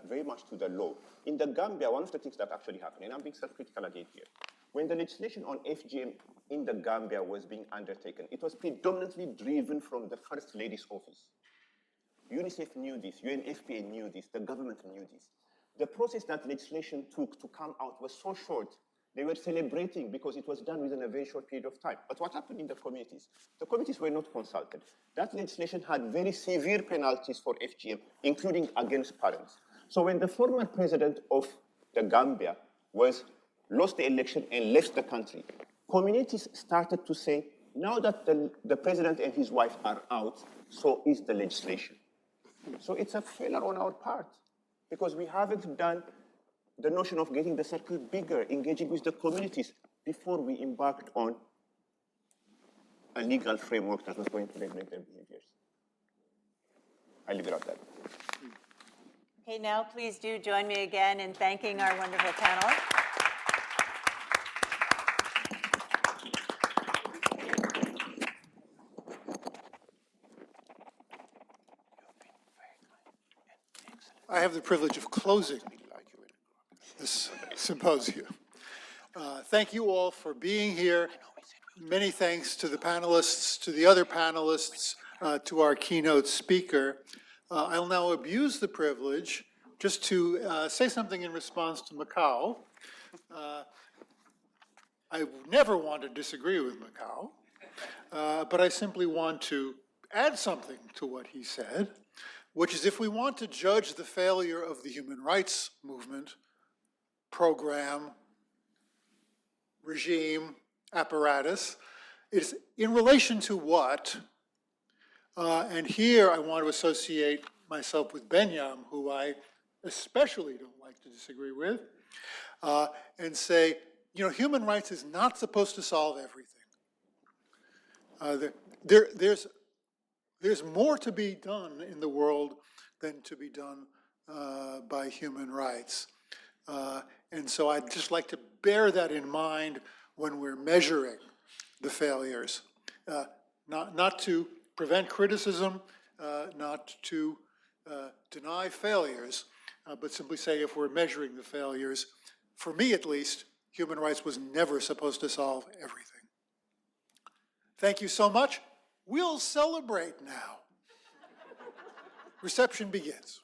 very much to the law. In the Gambia, one of the things that actually happened, and I'm being self-critical again here, when the legislation on FGM in the Gambia was being undertaken, it was predominantly driven from the First Lady's office. UNICEF knew this, UNFPA knew this, the government knew this. The process that legislation took to come out was so short. They were celebrating because it was done within a very short period of time. But what happened in the communities? The communities were not consulted. That legislation had very severe penalties for FGM, including against parents. So when the former president of the Gambia lost the election and left the country, communities started to say, now that the president and his wife are out, so is the legislation. So it's a failure on our part because we haven't done the notion of getting the circle bigger, engaging with the communities before we embarked on a legal framework that was going to regulate their behaviors. I leave it at that. Okay, now please do join me again in thanking our wonderful panel. I have the privilege of closing this symposium. Thank you all for being here. Many thanks to the panelists, to the other panelists, to our keynote speaker. I'll now abuse the privilege just to say something in response to Macau. I never want to disagree with Macau, but I simply want to add something to what he said, which is if we want to judge the failure of the human rights movement, program, regime, apparatus, it's in relation to what? And here I want to associate myself with Benyam, who I especially don't like to disagree with, and say, you know, human rights is not supposed to solve everything. There's more to be done in the world than to be done by human rights. And so I'd just like to bear that in mind when we're measuring the failures. Not to prevent criticism, not to deny failures, but simply say if we're measuring the failures, for me at least, human rights was never supposed to solve everything. Thank you so much. We'll celebrate now. Reception begins.